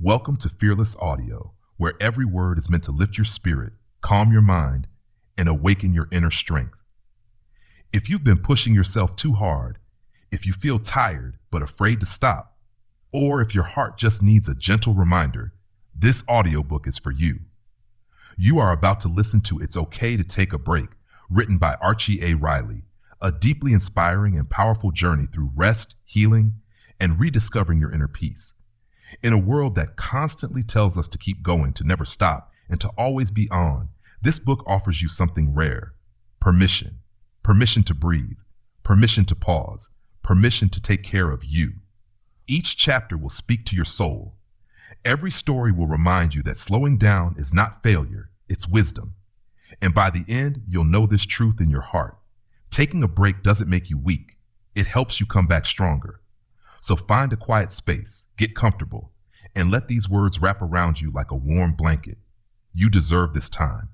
Welcome to Fearless Audio, where every word is meant to lift your spirit, calm your mind, and awaken your inner strength. If you've been pushing yourself too hard, if you feel tired but afraid to stop, or if your heart just needs a gentle reminder, this audiobook is for you. You are about to listen to It's Okay to Take a Break, written by Archie A, a deeply inspiring and powerful journey through rest, healing, and rediscovering your inner peace. In a world that constantly tells us to keep going, to never stop, and to always be on, this book offers you something rare: permission. Permission to breathe, permission to pause, permission to take care of you. Each chapter will speak to your soul. Every story will remind you that slowing down is not failure, it's wisdom. And by the end, you'll know this truth in your heart. Taking a break doesn't make you weak. It helps you come back stronger. So find a quiet space, get comfortable, and let these words wrap around you like a warm blanket. You deserve this time.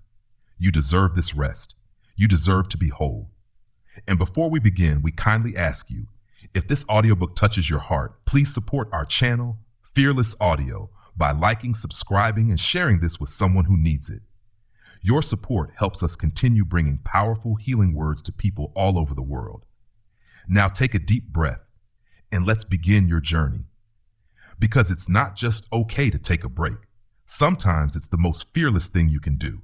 You deserve this rest. You deserve to be whole. And before we begin, we kindly ask you, if this audiobook touches your heart, please support our channel, Fearless Audio, by liking, subscribing, and sharing this with someone who needs it. Your support helps us continue bringing powerful healing words to people all over the world. Now take a deep breath and let's begin your journey. Because it's not just okay to take a break. Sometimes it's the most fearless thing you can do.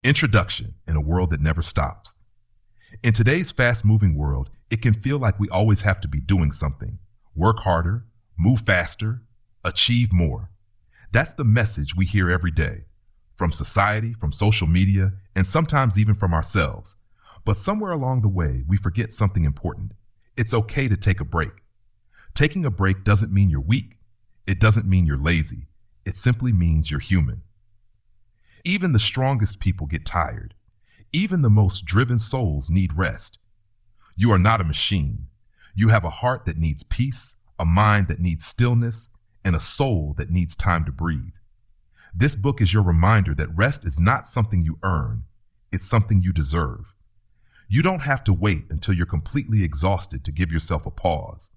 Introduction in a world that never stops. In today's fast-moving world, it can feel like we always have to be doing something. Work harder, move faster, achieve more. That's the message we hear every day, from society, from social media, and sometimes even from ourselves. But somewhere along the way, we forget something important. It's okay to take a break. Taking a break doesn't mean you're weak. It doesn't mean you're lazy. It simply means you're human. Even the strongest people get tired. Even the most driven souls need rest. You are not a machine. You have a heart that needs peace, a mind that needs stillness, and a soul that needs time to breathe. This book is your reminder that rest is not something you earn. It's something you deserve. You don't have to wait until you're completely exhausted to give yourself a pause.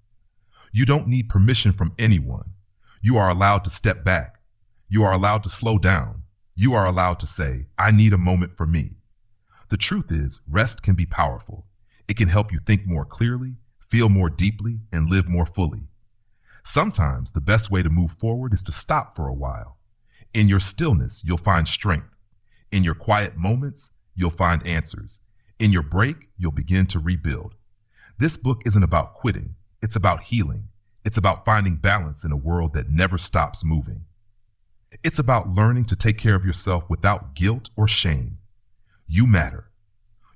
You don't need permission from anyone. You are allowed to step back. You are allowed to slow down. You are allowed to say, I need a moment for me. The truth is, rest can be powerful. It can help you think more clearly, feel more deeply, and live more fully. Sometimes the best way to move forward is to stop for a while. In your stillness, you'll find strength. In your quiet moments, you'll find answers. In your break, you'll begin to rebuild. This book isn't about quitting. It's about healing. It's about finding balance in a world that never stops moving. It's about learning to take care of yourself without guilt or shame. You matter.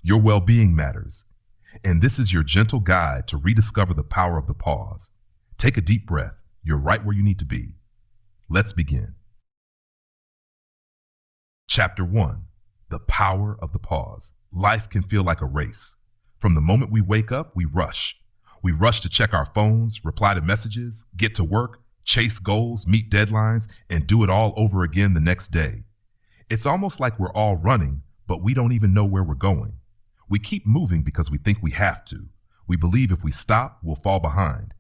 Your well-being matters. And this is your gentle guide to rediscover the power of the pause. Take a deep breath. You're right where you need to be. Let's begin. Chapter 1. The power of the pause. Life can feel like a race. From the moment we wake up, we rush. We rush to check our phones, reply to messages, get to work, chase goals, meet deadlines, and do it all over again the next day. It's almost like we're all running, but we don't even know where we're going. We keep moving because we think we have to. We believe if we stop, we'll fall behind.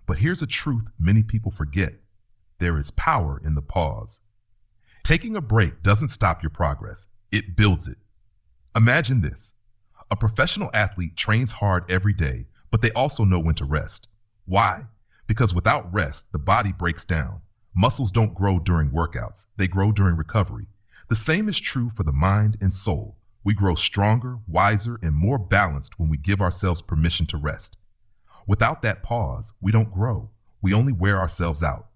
But here's a truth many people forget. There is power in the pause. Taking a break doesn't stop your progress. It builds it. Imagine this. A professional athlete trains hard every day, but they also know when to rest. Why? Because without rest, the body breaks down. Muscles don't grow during workouts. They grow during recovery. The same is true for the mind and soul. We grow stronger, wiser, and more balanced when we give ourselves permission to rest. Without that pause, we don't grow. We only wear ourselves out.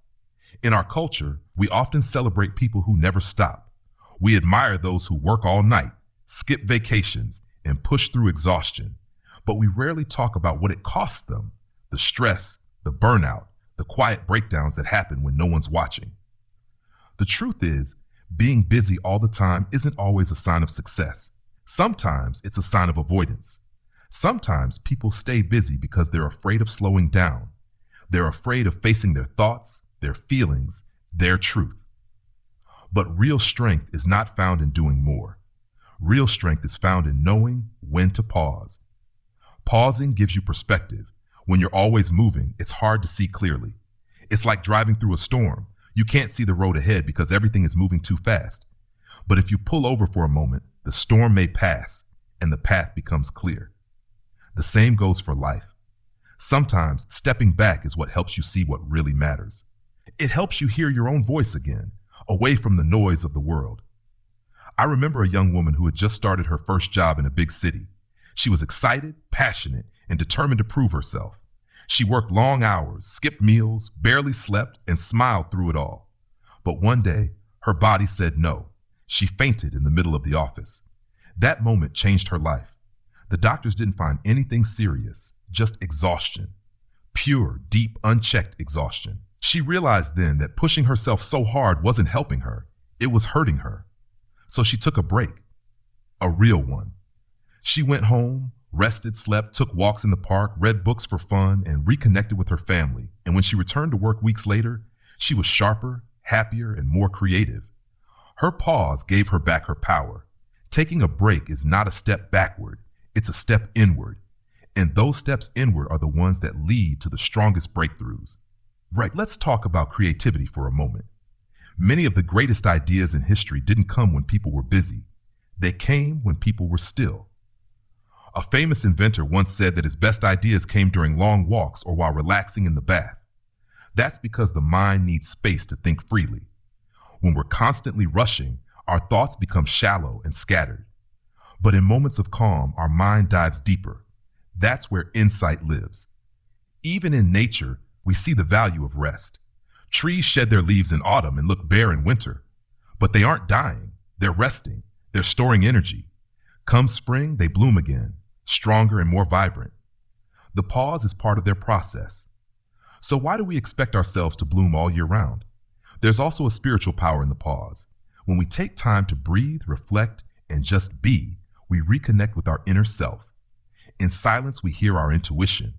In our culture, we often celebrate people who never stop. We admire those who work all night, skip vacations, and push through exhaustion. But we rarely talk about what it costs them, the stress, the burnout, the quiet breakdowns that happen when no one's watching. The truth is, being busy all the time isn't always a sign of success. Sometimes it's a sign of avoidance. Sometimes people stay busy because they're afraid of slowing down. They're afraid of facing their thoughts, their feelings, their truth. But real strength is not found in doing more. Real strength is found in knowing when to pause. Pausing gives you perspective. When you're always moving, it's hard to see clearly. It's like driving through a storm. You can't see the road ahead because everything is moving too fast. But if you pull over for a moment, the storm may pass and the path becomes clear. The same goes for life. Sometimes stepping back is what helps you see what really matters. It helps you hear your own voice again, away from the noise of the world. I remember a young woman who had just started her first job in a big city. She was excited, passionate, and determined to prove herself. She worked long hours, skipped meals, barely slept, and smiled through it all. But one day, her body said no. She fainted in the middle of the office. That moment changed her life. The doctors didn't find anything serious, just exhaustion. Pure, deep, unchecked exhaustion. She realized then that pushing herself so hard wasn't helping her. It was hurting her. So she took a break. A real one. She went home, rested, slept, took walks in the park, read books for fun, and reconnected with her family. And when she returned to work weeks later, she was sharper, happier, and more creative. Her pause gave her back her power. Taking a break is not a step backward, it's a step inward. And those steps inward are the ones that lead to the strongest breakthroughs. Right, let's talk about creativity for a moment. Many of the greatest ideas in history didn't come when people were busy. They came when people were still. A famous inventor once said that his best ideas came during long walks or while relaxing in the bath. That's because the mind needs space to think freely. When we're constantly rushing, our thoughts become shallow and scattered. But in moments of calm, our mind dives deeper. That's where insight lives. Even in nature, we see the value of rest. Trees shed their leaves in autumn and look bare in winter. But they aren't dying. They're resting. They're storing energy. Come spring, they bloom again, stronger and more vibrant. The pause is part of their process. So why do we expect ourselves to bloom all year round? There's also a spiritual power in the pause. When we take time to breathe, reflect, and just be, we reconnect with our inner self. In silence, we hear our intuition.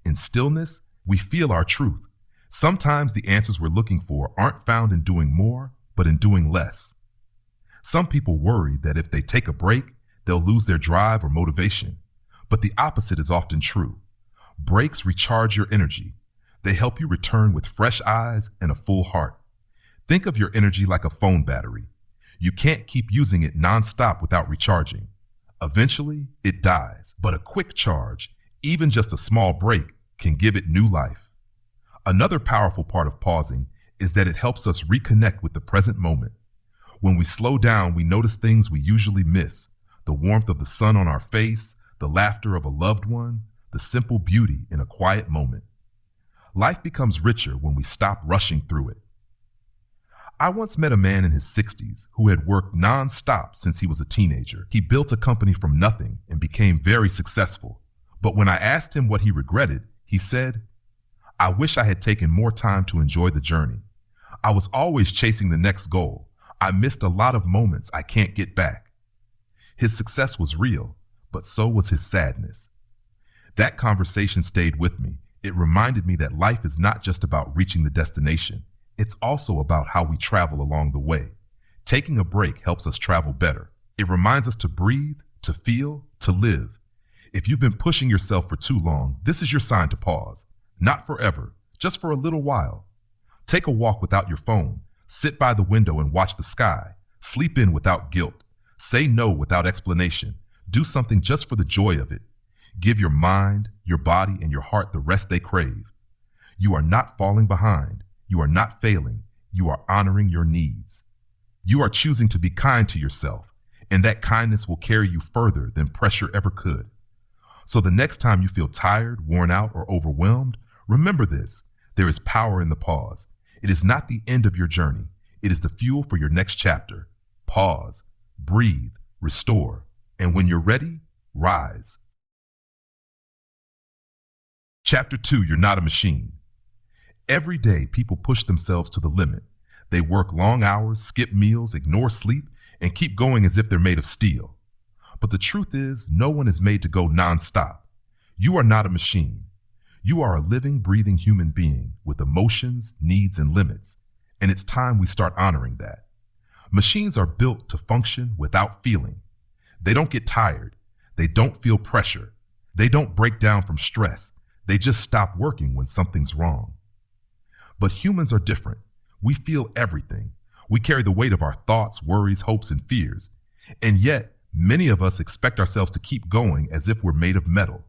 In stillness, we feel our truth. Sometimes the answers we're looking for aren't found in doing more, but in doing less. Some people worry that if they take a break, they'll lose their drive or motivation. But the opposite is often true. Breaks recharge your energy. They help you return with fresh eyes and a full heart. Think of your energy like a phone battery. You can't keep using it nonstop without recharging. Eventually, it dies, but a quick charge, even just a small break, can give it new life. Another powerful part of pausing is that it helps us reconnect with the present moment. When we slow down, we notice things we usually miss: the warmth of the sun on our face, the laughter of a loved one, the simple beauty in a quiet moment. Life becomes richer when we stop rushing through it. I once met a man in his 60s who had worked non-stop since he was a teenager. He built a company from nothing and became very successful. But when I asked him what he regretted, he said, "I wish I had taken more time to enjoy the journey. I was always chasing the next goal. I missed a lot of moments I can't get back." His success was real, but so was his sadness. That conversation stayed with me. It reminded me that life is not just about reaching the destination. It's also about how we travel along the way. Taking a break helps us travel better. It reminds us to breathe, to feel, to live. If you've been pushing yourself for too long, this is your sign to pause. Not forever, just for a little while. Take a walk without your phone. Sit by the window and watch the sky. Sleep in without guilt. Say no without explanation. Do something just for the joy of it. Give your mind, your body, and your heart the rest they crave. You are not falling behind. You are not failing. You are honoring your needs. You are choosing to be kind to yourself, and that kindness will carry you further than pressure ever could. So the next time you feel tired, worn out, or overwhelmed, remember this: there is power in the pause. It is not the end of your journey. It is the fuel for your next chapter. Pause, breathe, restore, and when you're ready, rise. Chapter 2, You're Not a Machine. Every day, people push themselves to the limit. They work long hours, skip meals, ignore sleep, and keep going as if they're made of steel. But the truth is, no one is made to go nonstop. You are not a machine. You are a living, breathing human being with emotions, needs, and limits. And it's time we start honoring that. Machines are built to function without feeling. They don't get tired. They don't feel pressure. They don't break down from stress. They just stop working when something's wrong. But humans are different. We feel everything. We carry the weight of our thoughts, worries, hopes, and fears. And yet, many of us expect ourselves to keep going as if we're made of metal.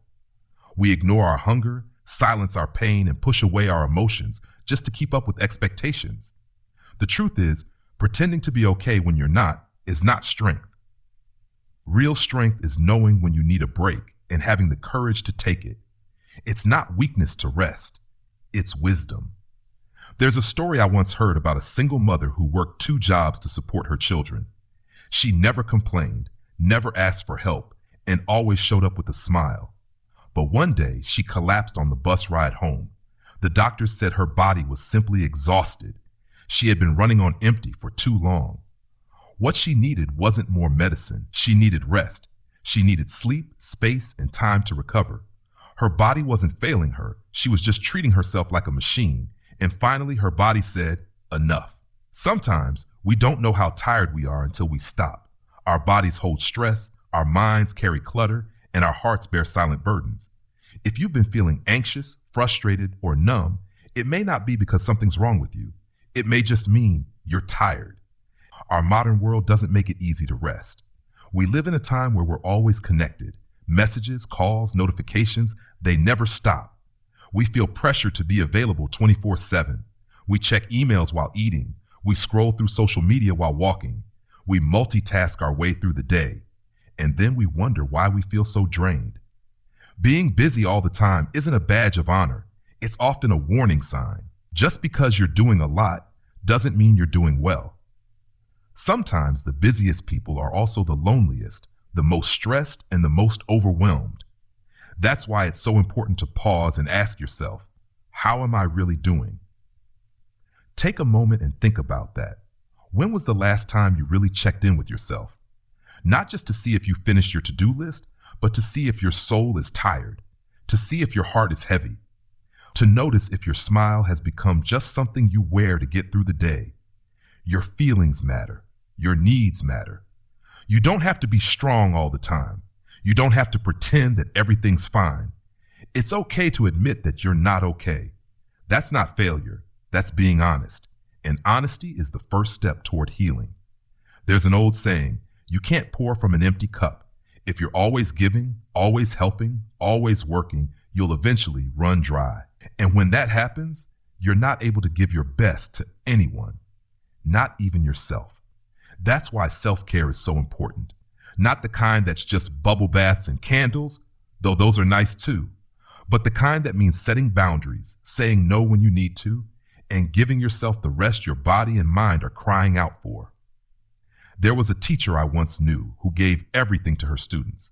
We ignore our hunger, silence our pain, and push away our emotions just to keep up with expectations. The truth is, pretending to be okay when you're not is not strength. Real strength is knowing when you need a break and having the courage to take it. It's not weakness to rest. It's wisdom. There's a story I once heard about a single mother who worked 2 jobs to support her children. She never complained, never asked for help, and always showed up with a smile. But one day, she collapsed on the bus ride home. The doctors said her body was simply exhausted. She had been running on empty for too long. What she needed wasn't more medicine. She needed rest. She needed sleep, space, and time to recover. Her body wasn't failing her. She was just treating herself like a machine. And finally, her body said, enough. Sometimes we don't know how tired we are until we stop. Our bodies hold stress, our minds carry clutter, and our hearts bear silent burdens. If you've been feeling anxious, frustrated, or numb, it may not be because something's wrong with you. It may just mean you're tired. Our modern world doesn't make it easy to rest. We live in a time where we're always connected. Messages, calls, notifications, they never stop. We feel pressure to be available 24/7. We check emails while eating. We scroll through social media while walking. We multitask our way through the day. And then we wonder why we feel so drained. Being busy all the time isn't a badge of honor. It's often a warning sign. Just because you're doing a lot doesn't mean you're doing well. Sometimes the busiest people are also the loneliest, the most stressed, and the most overwhelmed. That's why it's so important to pause and ask yourself, how am I really doing? Take a moment and think about that. When was the last time you really checked in with yourself? Not just to see if you finished your to-do list, but to see if your soul is tired, to see if your heart is heavy, to notice if your smile has become just something you wear to get through the day. Your feelings matter. Your needs matter. You don't have to be strong all the time. You don't have to pretend that everything's fine. It's okay to admit that you're not okay. That's not failure. That's being honest. And honesty is the first step toward healing. There's an old saying, you can't pour from an empty cup. If you're always giving, always helping, always working, you'll eventually run dry. And when that happens, you're not able to give your best to anyone, not even yourself. That's why self-care is so important. Not the kind that's just bubble baths and candles, though those are nice too, but the kind that means setting boundaries, saying no when you need to, and giving yourself the rest your body and mind are crying out for. There was a teacher I once knew who gave everything to her students.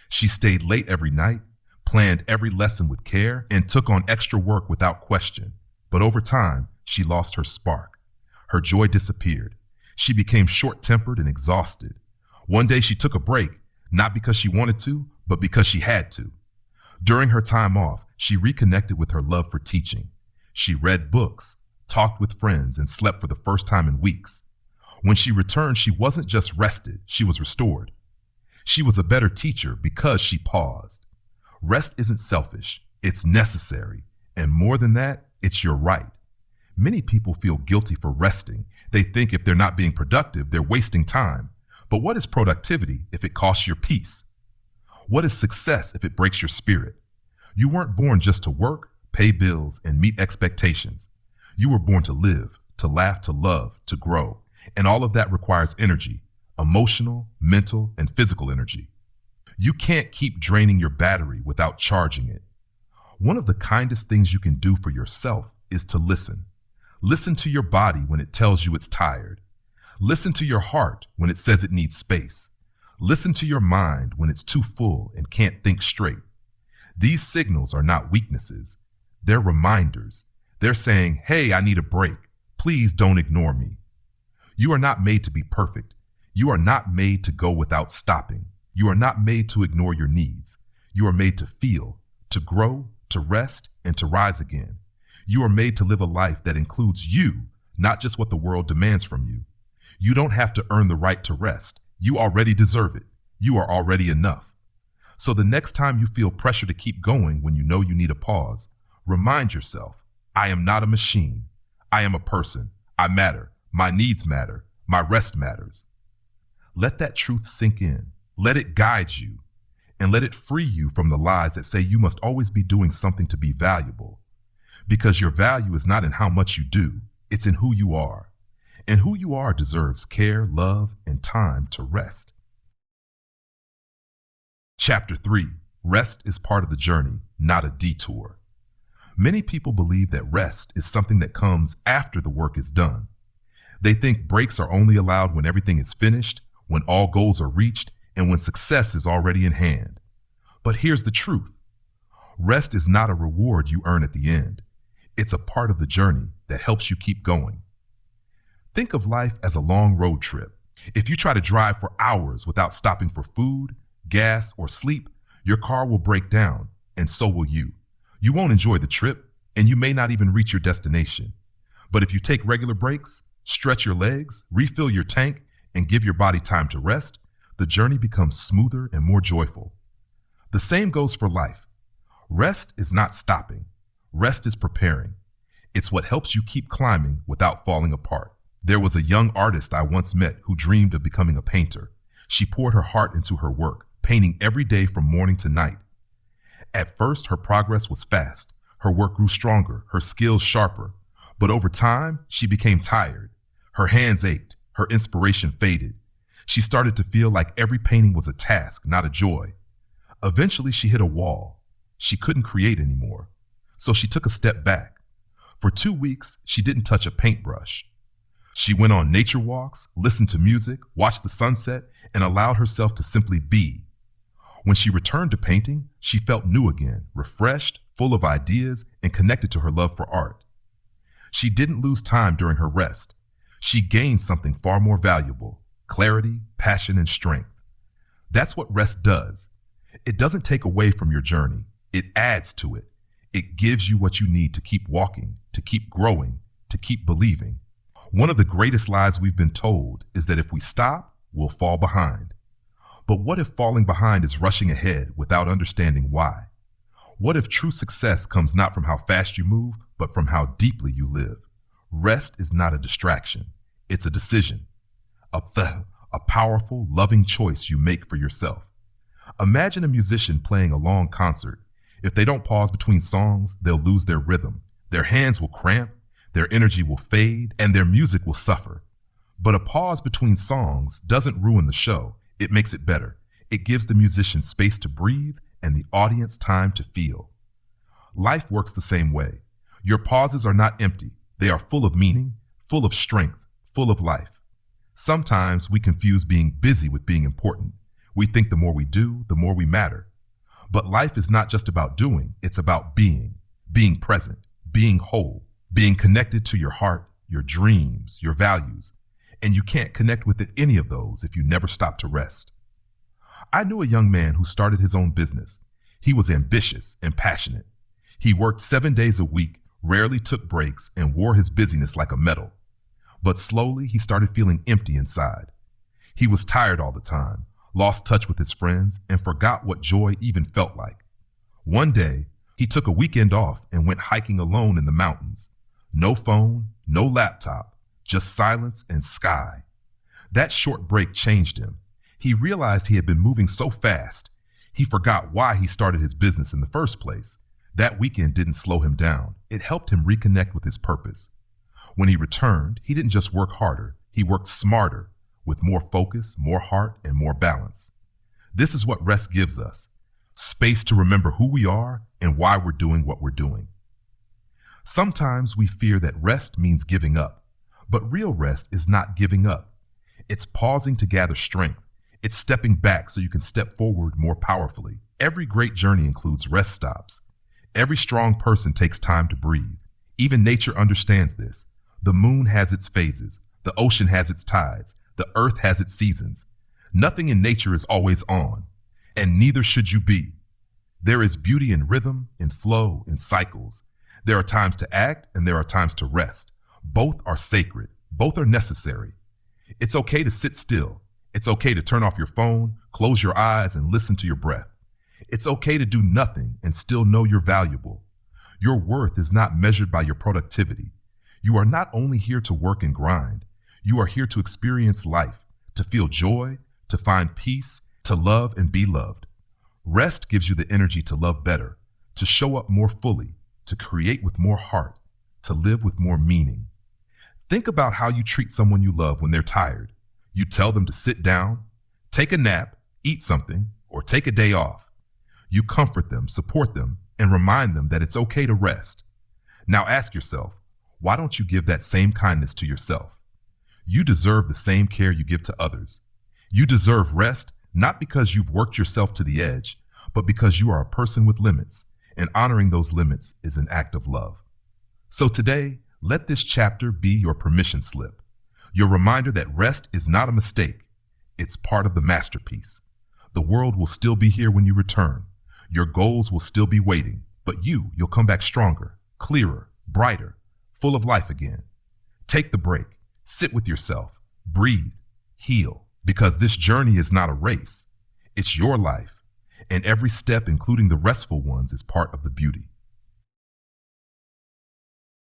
She stayed late every night, planned every lesson with care, and took on extra work without question. But over time, she lost her spark. Her joy disappeared. She became short-tempered and exhausted. One day she took a break, not because she wanted to, but because she had to. During her time off, she reconnected with her love for teaching. She read books, talked with friends, and slept for the first time in weeks. When she returned, she wasn't just rested, she was restored. She was a better teacher because she paused. Rest isn't selfish, it's necessary. And more than that, it's your right. Many people feel guilty for resting. They think if they're not being productive, they're wasting time. But what is productivity if it costs your peace? What is success if it breaks your spirit? You weren't born just to work, pay bills, and meet expectations. You were born to live, to laugh, to love, to grow. And all of that requires energy, emotional, mental, and physical energy. You can't keep draining your battery without charging it. One of the kindest things you can do for yourself is to listen. Listen to your body when it tells you it's tired. Listen to your heart when it says it needs space. Listen to your mind when it's too full and can't think straight. These signals are not weaknesses. They're reminders. They're saying, hey, I need a break. Please don't ignore me. You are not made to be perfect. You are not made to go without stopping. You are not made to ignore your needs. You are made to feel, to grow, to rest, and to rise again. You are made to live a life that includes you, not just what the world demands from you. You don't have to earn the right to rest. You already deserve it. You are already enough. So the next time you feel pressure to keep going when you know you need a pause, remind yourself, I am not a machine. I am a person. I matter. My needs matter. My rest matters. Let that truth sink in. Let it guide you. And let it free you from the lies that say you must always be doing something to be valuable. Because your value is not in how much you do, it's in who you are. And who you are deserves care, love, and time to rest. Chapter 3. Rest is part of the journey, not a detour. Many people believe that rest is something that comes after the work is done. They think breaks are only allowed when everything is finished, when all goals are reached, and when success is already in hand. But here's the truth. Rest is not a reward you earn at the end. It's a part of the journey that helps you keep going. Think of life as a long road trip. If you try to drive for hours without stopping for food, gas, or sleep, your car will break down, and so will you. You won't enjoy the trip, and you may not even reach your destination. But if you take regular breaks, stretch your legs, refill your tank, and give your body time to rest, the journey becomes smoother and more joyful. The same goes for life. Rest is not stopping. Rest is preparing. It's what helps you keep climbing without falling apart. There was a young artist I once met who dreamed of becoming a painter. She poured her heart into her work, painting every day from morning to night. At first, her progress was fast. Her work grew stronger, her skills sharper. But over time, she became tired. Her hands ached. Her inspiration faded. She started to feel like every painting was a task, not a joy. Eventually, she hit a wall. She couldn't create anymore. So she took a step back. For 2 weeks, she didn't touch a paintbrush. She went on nature walks, listened to music, watched the sunset, and allowed herself to simply be. When she returned to painting, she felt new again, refreshed, full of ideas, and connected to her love for art. She didn't lose time during her rest. She gained something far more valuable: clarity, passion, and strength. That's what rest does. It doesn't take away from your journey. It adds to it. It gives you what you need to keep walking, to keep growing, to keep believing. One of the greatest lies we've been told is that if we stop, we'll fall behind. But what if falling behind is rushing ahead without understanding why? What if true success comes not from how fast you move, but from how deeply you live? Rest is not a distraction. It's a decision. A powerful, loving choice you make for yourself. Imagine a musician playing a long concert. If they don't pause between songs, they'll lose their rhythm. Their hands will cramp, their energy will fade, and their music will suffer. But a pause between songs doesn't ruin the show. It makes it better. It gives the musician space to breathe and the audience time to feel. Life works the same way. Your pauses are not empty. They are full of meaning, full of strength, full of life. Sometimes we confuse being busy with being important. We think the more we do, the more we matter. But life is not just about doing, it's about being present, being whole, being connected to your heart, your dreams, your values. And you can't connect with any of those if you never stop to rest. I knew a young man who started his own business. He was ambitious and passionate. He worked 7 days a week, rarely took breaks, and wore his busyness like a medal. But slowly he started feeling empty inside. He was tired all the time, lost touch with his friends, and forgot what joy even felt like. One day, he took a weekend off and went hiking alone in the mountains. No phone, no laptop, just silence and sky. That short break changed him. He realized he had been moving so fast. He forgot why he started his business in the first place. That weekend didn't slow him down. It helped him reconnect with his purpose. When he returned, he didn't just work harder. He worked smarter, with more focus, more heart, and more balance. This is what rest gives us: space to remember who we are and why we're doing what we're doing. Sometimes we fear that rest means giving up, but real rest is not giving up. It's pausing to gather strength. It's stepping back so you can step forward more powerfully. Every great journey includes rest stops. Every strong person takes time to breathe. Even nature understands this. The moon has its phases. The ocean has its tides. The earth has its seasons. Nothing in nature is always on, and neither should you be. There is beauty in rhythm, in flow, in cycles. There are times to act and there are times to rest. Both are sacred. Both are necessary. It's okay to sit still. It's okay to turn off your phone, close your eyes, and listen to your breath. It's okay to do nothing and still know you're valuable. Your worth is not measured by your productivity. You are not only here to work and grind, you are here to experience life, to feel joy, to find peace, to love and be loved. Rest gives you the energy to love better, to show up more fully, to create with more heart, to live with more meaning. Think about how you treat someone you love when they're tired. You tell them to sit down, take a nap, eat something, or take a day off. You comfort them, support them, and remind them that it's okay to rest. Now ask yourself, why don't you give that same kindness to yourself? You deserve the same care you give to others. You deserve rest, not because you've worked yourself to the edge, but because you are a person with limits, and honoring those limits is an act of love. So today, let this chapter be your permission slip, your reminder that rest is not a mistake. It's part of the masterpiece. The world will still be here when you return. Your goals will still be waiting, but you'll come back stronger, clearer, brighter, full of life again. Take the break, sit with yourself, breathe, heal, because this journey is not a race. It's your life, and every step, including the restful ones, is part of the beauty.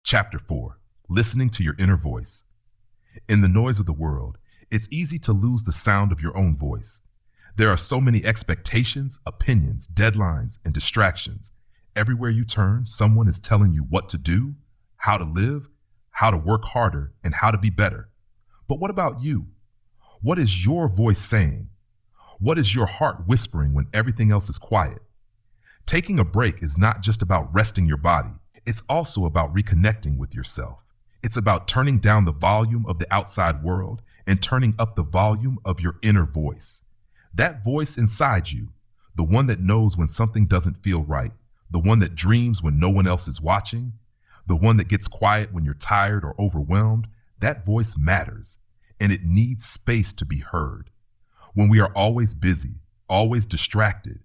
Chapter 4. Listening to your inner voice. In the noise of the world, it's easy to lose the sound of your own voice. There are so many expectations, opinions, deadlines, and distractions. Everywhere you turn, someone is telling you what to do, how to live, how to work harder, and how to be better. But what about you? What is your voice saying? What is your heart whispering when everything else is quiet? Taking a break is not just about resting your body. It's also about reconnecting with yourself. It's about turning down the volume of the outside world and turning up the volume of your inner voice. That voice inside you, the one that knows when something doesn't feel right, the one that dreams when no one else is watching, the one that gets quiet when you're tired or overwhelmed, that voice matters, and it needs space to be heard. When we are always busy, always distracted,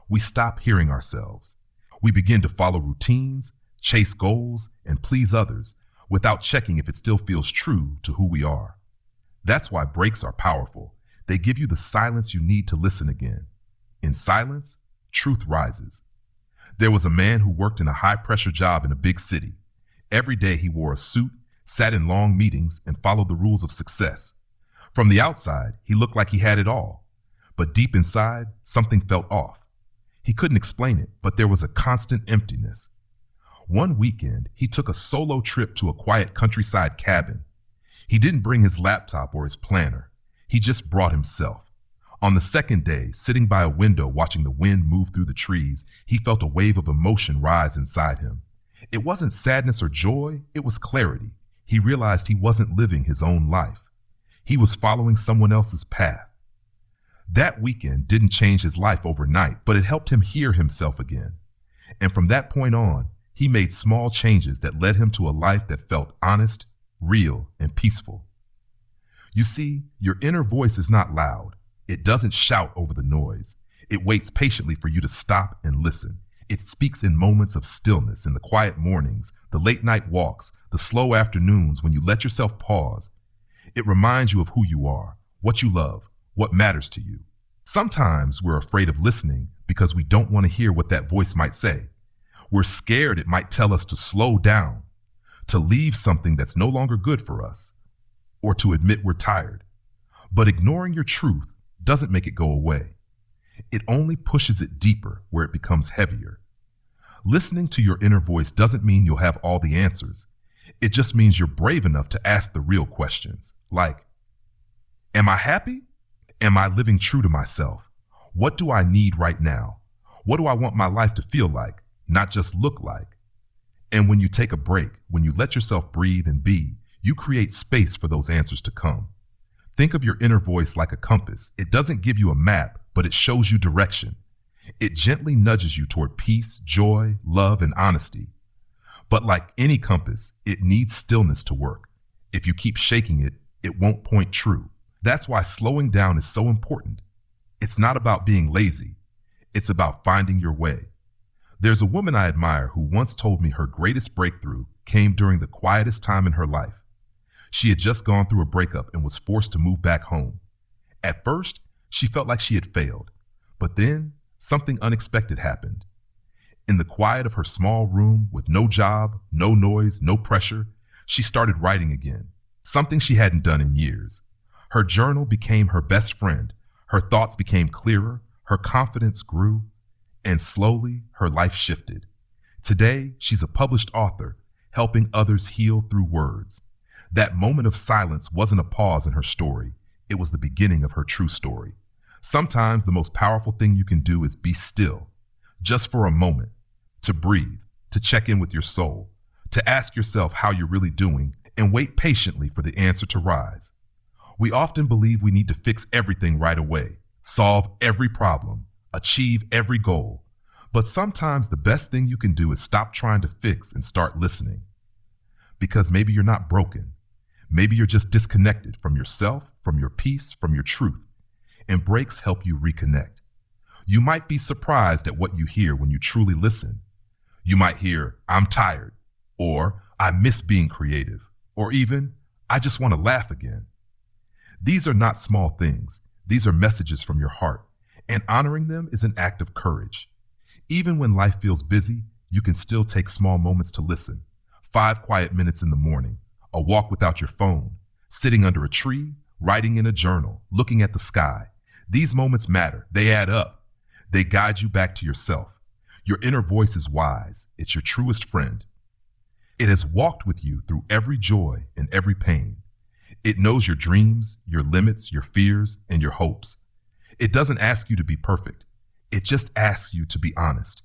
we stop hearing ourselves. We begin to follow routines, chase goals, and please others without checking if it still feels true to who we are. That's why breaks are powerful. They give you the silence you need to listen again. In silence, truth rises. There was a man who worked in a high-pressure job in a big city. Every day he wore a suit, sat in long meetings, and followed the rules of success. From the outside, he looked like he had it all. But deep inside, something felt off. He couldn't explain it, but there was a constant emptiness. One weekend, he took a solo trip to a quiet countryside cabin. He didn't bring his laptop or his planner. He just brought himself. On the second day, sitting by a window watching the wind move through the trees, he felt a wave of emotion rise inside him. It wasn't sadness or joy, it was clarity. He realized he wasn't living his own life. He was following someone else's path. That weekend didn't change his life overnight, but it helped him hear himself again. And from that point on, he made small changes that led him to a life that felt honest, real, and peaceful. You see, your inner voice is not loud. It doesn't shout over the noise. It waits patiently for you to stop and listen. It speaks in moments of stillness, in the quiet mornings, the late night walks, the slow afternoons when you let yourself pause. It reminds you of who you are, what you love, what matters to you. Sometimes we're afraid of listening because we don't want to hear what that voice might say. We're scared it might tell us to slow down, to leave something that's no longer good for us, or to admit we're tired. But ignoring your truth doesn't make it go away. It only pushes it deeper where it becomes heavier. Listening to your inner voice doesn't mean you'll have all the answers. It just means you're brave enough to ask the real questions, like, am I happy? Am I living true to myself? What do I need right now? What do I want my life to feel like, not just look like? And when you take a break, when you let yourself breathe and be, you create space for those answers to come. Think of your inner voice like a compass. It doesn't give you a map, but it shows you direction. It gently nudges you toward peace, joy, love, and honesty. But like any compass, it needs stillness to work. If you keep shaking it, it won't point true. That's why slowing down is so important. It's not about being lazy. It's about finding your way. There's a woman I admire who once told me her greatest breakthrough came during the quietest time in her life. She had just gone through a breakup and was forced to move back home. At first, she felt like she had failed, but then something unexpected happened. In the quiet of her small room, with no job, no noise, no pressure, she started writing again, something she hadn't done in years. Her journal became her best friend. Her thoughts became clearer, her confidence grew, and slowly her life shifted. Today, she's a published author, helping others heal through words. That moment of silence wasn't a pause in her story. It was the beginning of her true story. Sometimes the most powerful thing you can do is be still, just for a moment, to breathe, to check in with your soul, to ask yourself how you're really doing, and wait patiently for the answer to rise. We often believe we need to fix everything right away, solve every problem, achieve every goal. But sometimes the best thing you can do is stop trying to fix and start listening. Because maybe you're not broken. Maybe you're just disconnected from yourself, from your peace, from your truth. And breaks help you reconnect. You might be surprised at what you hear when you truly listen. You might hear, "I'm tired," or "I miss being creative," or even, "I just want to laugh again." These are not small things. These are messages from your heart, and honoring them is an act of courage. Even when life feels busy, you can still take small moments to listen. 5 quiet minutes in the morning, a walk without your phone, sitting under a tree, writing in a journal, looking at the sky. These moments matter. They add up. They guide you back to yourself. Your inner voice is wise. It's your truest friend. It has walked with you through every joy and every pain. It knows your dreams, your limits, your fears, and your hopes. It doesn't ask you to be perfect. It just asks you to be honest.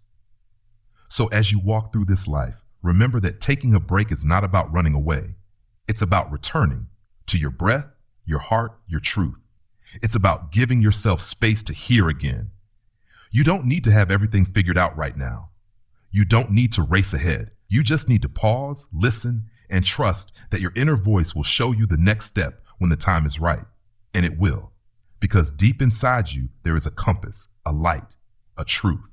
So as you walk through this life, remember that taking a break is not about running away. It's about returning to your breath, your heart, your truth. It's about giving yourself space to hear again. You don't need to have everything figured out right now. You don't need to race ahead. You just need to pause, listen, and trust that your inner voice will show you the next step when the time is right. And it will. Because deep inside you, there is a compass, a light, a truth.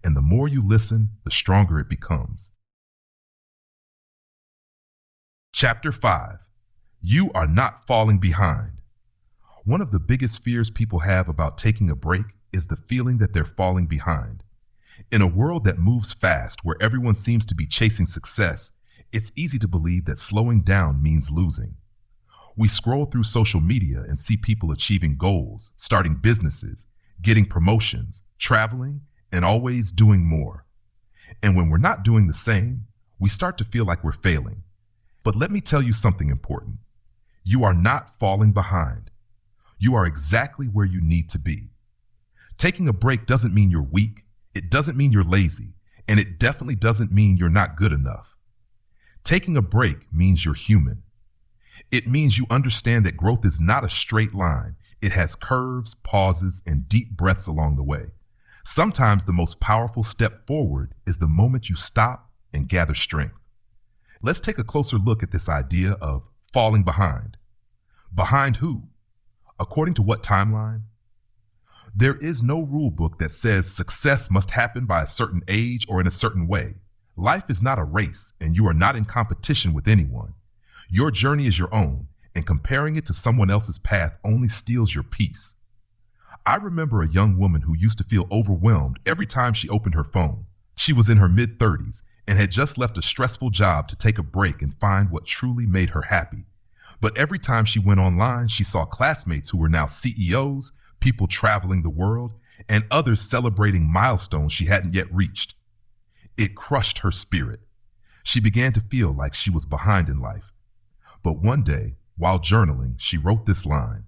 And the more you listen, the stronger it becomes. Chapter 5. You are not falling behind. One of the biggest fears people have about taking a break is the feeling that they're falling behind. In a world that moves fast, where everyone seems to be chasing success, it's easy to believe that slowing down means losing. We scroll through social media and see people achieving goals, starting businesses, getting promotions, traveling, and always doing more. And when we're not doing the same, we start to feel like we're failing. But let me tell you something important. You are not falling behind. You are exactly where you need to be. Taking a break doesn't mean you're weak. It doesn't mean you're lazy. And it definitely doesn't mean you're not good enough. Taking a break means you're human. It means you understand that growth is not a straight line. It has curves, pauses, and deep breaths along the way. Sometimes the most powerful step forward is the moment you stop and gather strength. Let's take a closer look at this idea of falling behind. Behind who? According to what timeline? There is no rule book that says success must happen by a certain age or in a certain way. Life is not a race, and you are not in competition with anyone. Your journey is your own, and comparing it to someone else's path only steals your peace. I remember a young woman who used to feel overwhelmed every time she opened her phone. She was in her mid-30s and had just left a stressful job to take a break and find what truly made her happy. But every time she went online, she saw classmates who were now CEOs, people traveling the world, and others celebrating milestones she hadn't yet reached. It crushed her spirit. She began to feel like she was behind in life. But one day, while journaling, she wrote this line: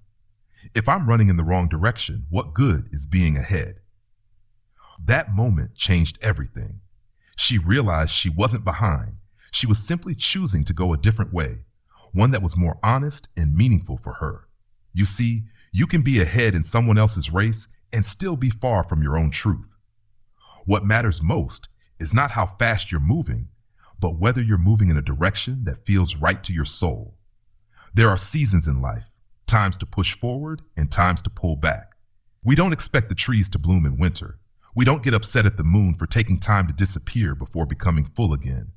"If I'm running in the wrong direction, what good is being ahead?" That moment changed everything. She realized she wasn't behind. She was simply choosing to go a different way, one that was more honest and meaningful for her. You see, you can be ahead in someone else's race and still be far from your own truth. What matters most is not how fast you're moving, but whether you're moving in a direction that feels right to your soul. There are seasons in life, times to push forward and times to pull back. We don't expect the trees to bloom in winter. We don't get upset at the moon for taking time to disappear before becoming full again.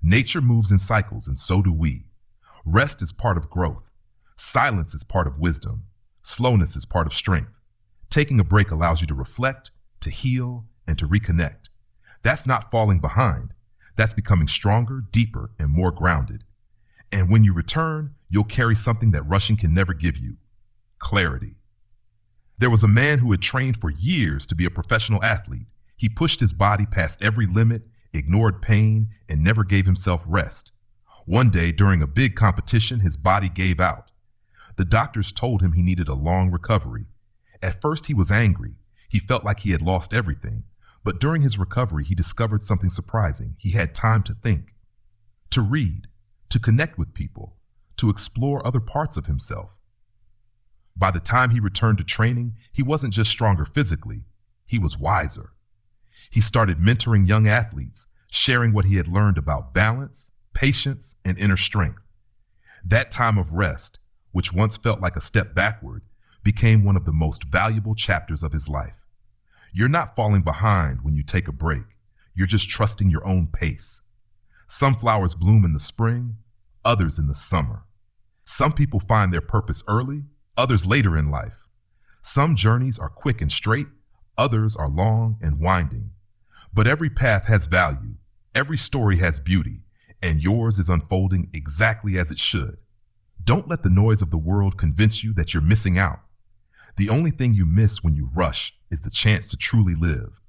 Nature moves in cycles, and so do we. Rest is part of growth. Silence is part of wisdom. Slowness is part of strength. Taking a break allows you to reflect, to heal, and to reconnect. That's not falling behind. That's becoming stronger, deeper, and more grounded. And when you return, you'll carry something that rushing can never give you: clarity. There was a man who had trained for years to be a professional athlete. He pushed his body past every limit, ignored pain, and never gave himself rest. One day, during a big competition, his body gave out. The doctors told him he needed a long recovery. At first, he was angry. He felt like he had lost everything. But during his recovery, he discovered something surprising. He had time to think, to read, to connect with people, to explore other parts of himself. By the time he returned to training, he wasn't just stronger physically, he was wiser. He started mentoring young athletes, sharing what he had learned about balance, patience, and inner strength. That time of rest, which once felt like a step backward, became one of the most valuable chapters of his life. You're not falling behind when you take a break. You're just trusting your own pace. Some flowers bloom in the spring, others in the summer. Some people find their purpose early, others later in life. Some journeys are quick and straight, others are long and winding. But every path has value, every story has beauty, and yours is unfolding exactly as it should. Don't let the noise of the world convince you that you're missing out. The only thing you miss when you rush is the chance to truly live.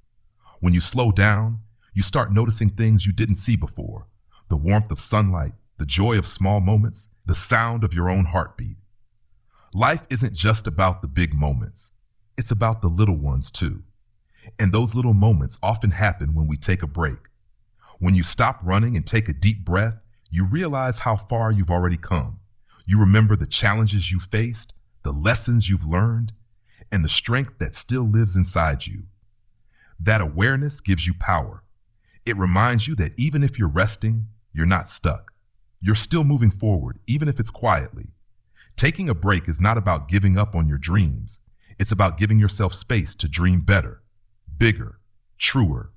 When you slow down, you start noticing things you didn't see before: the warmth of sunlight, the joy of small moments, the sound of your own heartbeat. Life isn't just about the big moments. It's about the little ones too. And those little moments often happen when we take a break. When you stop running and take a deep breath, you realize how far you've already come. You remember the challenges you faced, the lessons you've learned, and the strength that still lives inside you. That awareness gives you power. It reminds you that even if you're resting, you're not stuck. You're still moving forward, even if it's quietly. Taking a break is not about giving up on your dreams. It's about giving yourself space to dream better, bigger, truer.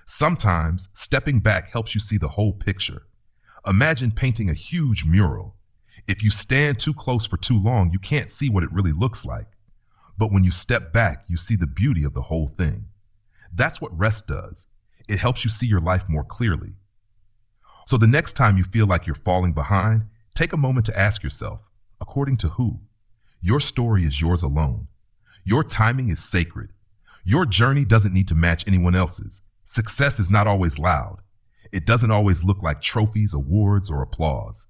Sometimes stepping back helps you see the whole picture. Imagine painting a huge mural. If you stand too close for too long, you can't see what it really looks like. But when you step back, you see the beauty of the whole thing. That's what rest does. It helps you see your life more clearly. So the next time you feel like you're falling behind, take a moment to ask yourself, according to who? Your story is yours alone. Your timing is sacred. Your journey doesn't need to match anyone else's. Success is not always loud. It doesn't always look like trophies, awards, or applause.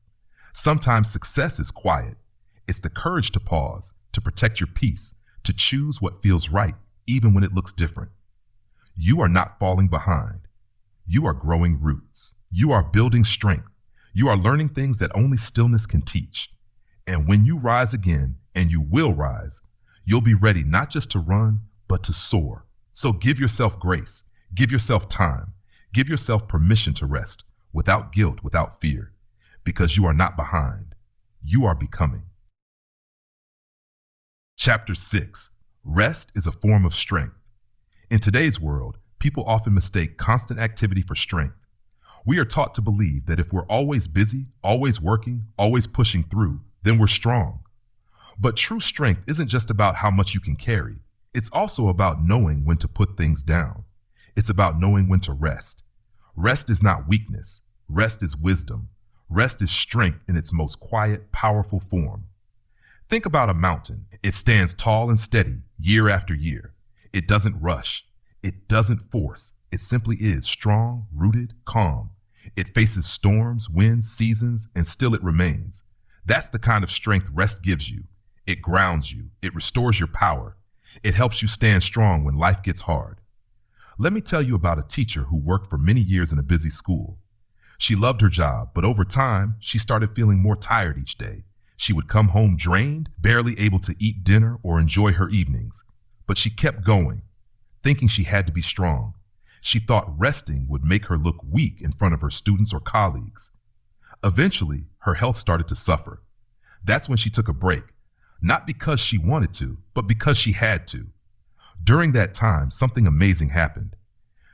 Sometimes success is quiet. It's the courage to pause, to protect your peace, to choose what feels right, even when it looks different. You are not falling behind. You are growing roots. You are building strength. You are learning things that only stillness can teach. And when you rise again, and you will rise, you'll be ready not just to run, but to soar. So give yourself grace. Give yourself time. Give yourself permission to rest, without guilt, without fear, because you are not behind. You are becoming. Chapter 6. Rest is a form of strength. In today's world, people often mistake constant activity for strength. We are taught to believe that if we're always busy, always working, always pushing through, then we're strong. But true strength isn't just about how much you can carry. It's also about knowing when to put things down. It's about knowing when to rest. Rest is not weakness. Rest is wisdom. Rest is strength in its most quiet, powerful form. Think about a mountain. It stands tall and steady year after year. It doesn't rush. It doesn't force. It simply is strong, rooted, calm. It faces storms, winds, seasons, and still it remains. That's the kind of strength rest gives you. It grounds you. It restores your power. It helps you stand strong when life gets hard. Let me tell you about a teacher who worked for many years in a busy school. She loved her job, but over time, she started feeling more tired each day. She would come home drained, barely able to eat dinner or enjoy her evenings. But she kept going, thinking she had to be strong. She thought resting would make her look weak in front of her students or colleagues. Eventually, her health started to suffer. That's when she took a break, not because she wanted to, but because she had to. During that time, something amazing happened.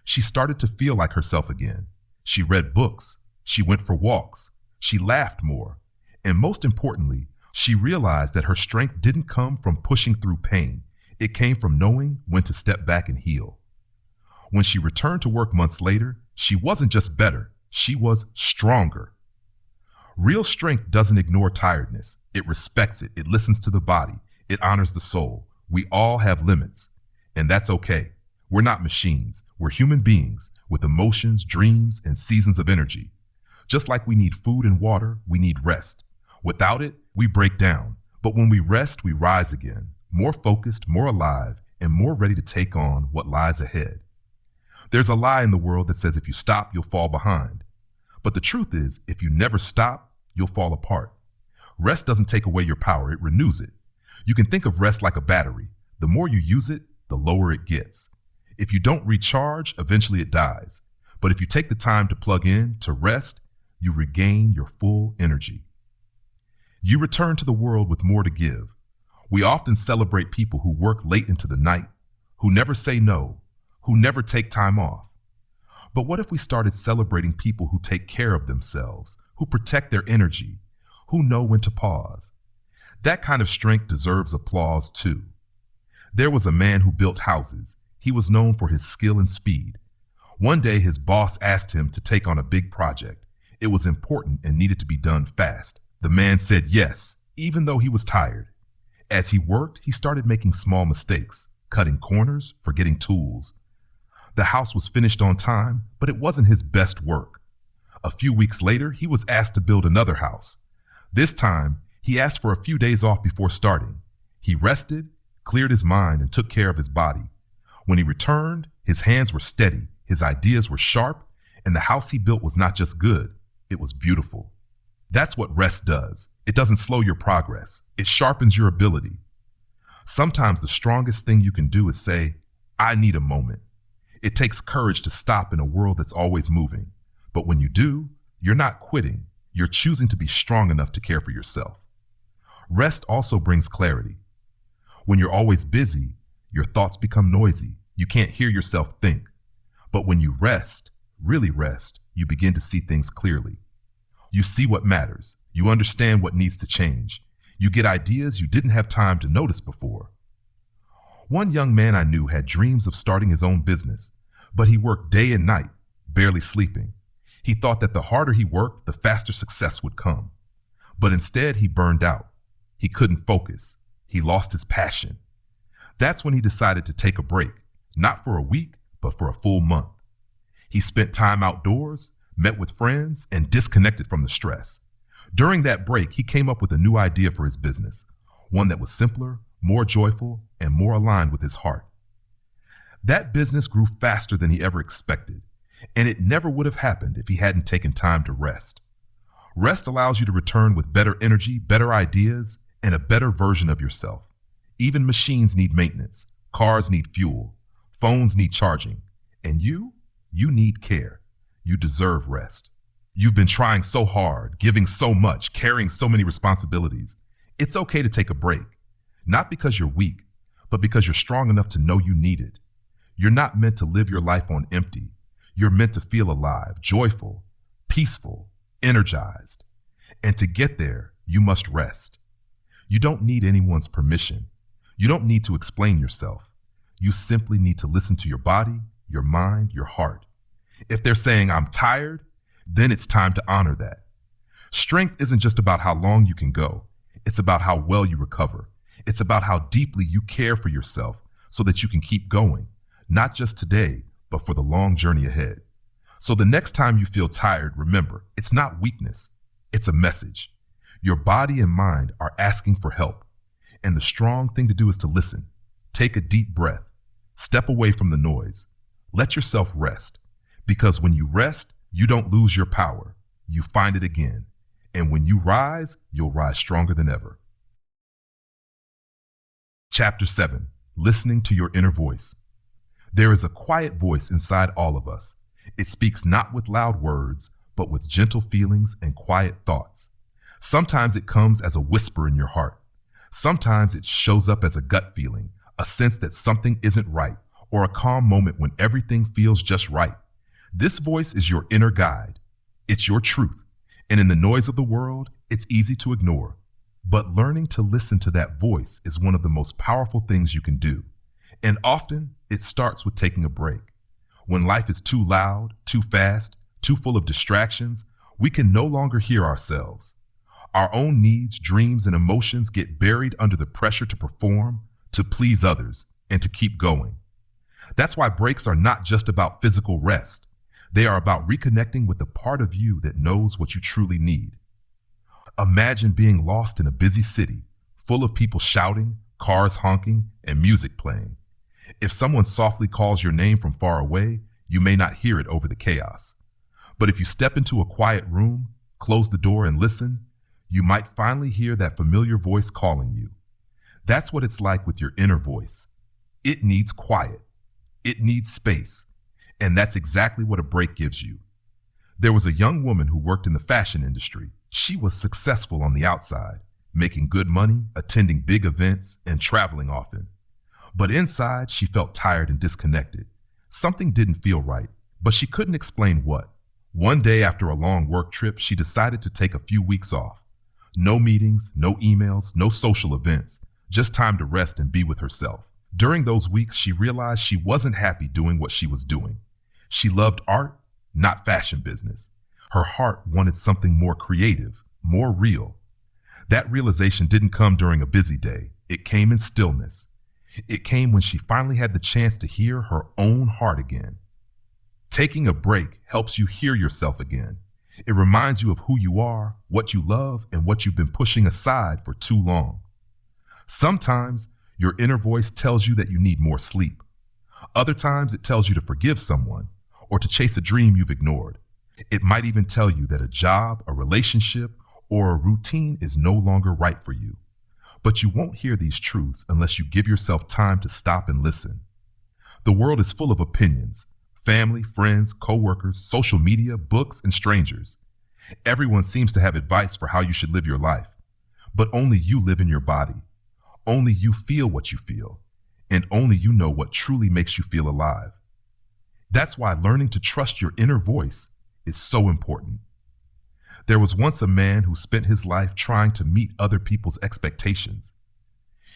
She started to feel like herself again. She read books. She went for walks. She laughed more. And most importantly, she realized that her strength didn't come from pushing through pain. It came from knowing when to step back and heal. When she returned to work months later, she wasn't just better, she was stronger. Real strength doesn't ignore tiredness. It respects it. It listens to the body. It honors the soul. We all have limits, and that's okay. We're not machines. We're human beings with emotions, dreams, and seasons of energy. Just like we need food and water, we need rest. Without it, we break down. But when we rest, we rise again, more focused, more alive, and more ready to take on what lies ahead. There's a lie in the world that says if you stop, you'll fall behind. But the truth is, if you never stop, you'll fall apart. Rest doesn't take away your power, it renews it. You can think of rest like a battery. The more you use it, the lower it gets. If you don't recharge, eventually it dies. But if you take the time to plug in, to rest, you regain your full energy. You return to the world with more to give. We often celebrate people who work late into the night, who never say no, who never take time off. But what if we started celebrating people who take care of themselves, who protect their energy, who know when to pause? That kind of strength deserves applause too. There was a man who built houses. He was known for his skill and speed. One day his boss asked him to take on a big project. It was important and needed to be done fast. The man said yes, even though he was tired. As he worked, he started making small mistakes, cutting corners, forgetting tools. The house was finished on time, but it wasn't his best work. A few weeks later, he was asked to build another house. This time, he asked for a few days off before starting. He rested, cleared his mind, and took care of his body. When he returned, his hands were steady, his ideas were sharp, and the house he built was not just good, it was beautiful. That's what rest does. It doesn't slow your progress. It sharpens your ability. Sometimes the strongest thing you can do is say, I need a moment. It takes courage to stop in a world that's always moving. But when you do, you're not quitting. You're choosing to be strong enough to care for yourself. Rest also brings clarity. When you're always busy, your thoughts become noisy. You can't hear yourself think. But when you rest, really rest, you begin to see things clearly. You see what matters. You understand what needs to change. You get ideas you didn't have time to notice before. One young man I knew had dreams of starting his own business, but he worked day and night, barely sleeping. He thought that the harder he worked, the faster success would come. But instead, he burned out. He couldn't focus. He lost his passion. That's when he decided to take a break, not for a week, but for a full month. He spent time outdoors, met with friends, and disconnected from the stress. During that break, he came up with a new idea for his business, one that was simpler, more joyful, and more aligned with his heart. That business grew faster than he ever expected, and it never would have happened if he hadn't taken time to rest. Rest allows you to return with better energy, better ideas, and a better version of yourself. Even machines need maintenance, cars need fuel, phones need charging, and you need care. You deserve rest. You've been trying so hard, giving so much, carrying so many responsibilities. It's okay to take a break, not because you're weak, but because you're strong enough to know you need it. You're not meant to live your life on empty. You're meant to feel alive, joyful, peaceful, energized. And to get there, you must rest. You don't need anyone's permission. You don't need to explain yourself. You simply need to listen to your body, your mind, your heart. If they're saying, I'm tired, then it's time to honor that. Strength isn't just about how long you can go. It's about how well you recover. It's about how deeply you care for yourself so that you can keep going, not just today, but for the long journey ahead. So the next time you feel tired, remember, it's not weakness. It's a message. Your body and mind are asking for help. And the strong thing to do is to listen. Take a deep breath. Step away from the noise. Let yourself rest. Because when you rest, you don't lose your power. You find it again. And when you rise, you'll rise stronger than ever. Chapter 7. Listening to your inner voice. There is a quiet voice inside all of us. It speaks not with loud words, but with gentle feelings and quiet thoughts. Sometimes it comes as a whisper in your heart. Sometimes it shows up as a gut feeling, a sense that something isn't right, or a calm moment when everything feels just right. This voice is your inner guide. It's your truth. And in the noise of the world, it's easy to ignore. But learning to listen to that voice is one of the most powerful things you can do. And often, it starts with taking a break. When life is too loud, too fast, too full of distractions, we can no longer hear ourselves. Our own needs, dreams, and emotions get buried under the pressure to perform, to please others, and to keep going. That's why breaks are not just about physical rest. They are about reconnecting with the part of you that knows what you truly need. Imagine being lost in a busy city, full of people shouting, cars honking, and music playing. If someone softly calls your name from far away, you may not hear it over the chaos. But if you step into a quiet room, close the door, and listen, you might finally hear that familiar voice calling you. That's what it's like with your inner voice. It needs quiet. It needs space. And that's exactly what a break gives you. There was a young woman who worked in the fashion industry. She was successful on the outside, making good money, attending big events, and traveling often. But inside, she felt tired and disconnected. Something didn't feel right, but she couldn't explain what. One day after a long work trip, she decided to take a few weeks off. No meetings, no emails, no social events, just time to rest and be with herself. During those weeks, she realized she wasn't happy doing what she was doing. She loved art, not fashion business. Her heart wanted something more creative, more real. That realization didn't come during a busy day. It came in stillness. It came when she finally had the chance to hear her own heart again. Taking a break helps you hear yourself again. It reminds you of who you are, what you love, and what you've been pushing aside for too long. Sometimes your inner voice tells you that you need more sleep. Other times it tells you to forgive someone or to chase a dream you've ignored. It might even tell you that a job, a relationship, or a routine is no longer right for you. But you won't hear these truths unless you give yourself time to stop and listen. The world is full of opinions. Family, friends, coworkers, social media, books, and strangers. Everyone seems to have advice for how you should live your life. But only you live in your body. Only you feel what you feel. And only you know what truly makes you feel alive. That's why learning to trust your inner voice is so important. There was once a man who spent his life trying to meet other people's expectations.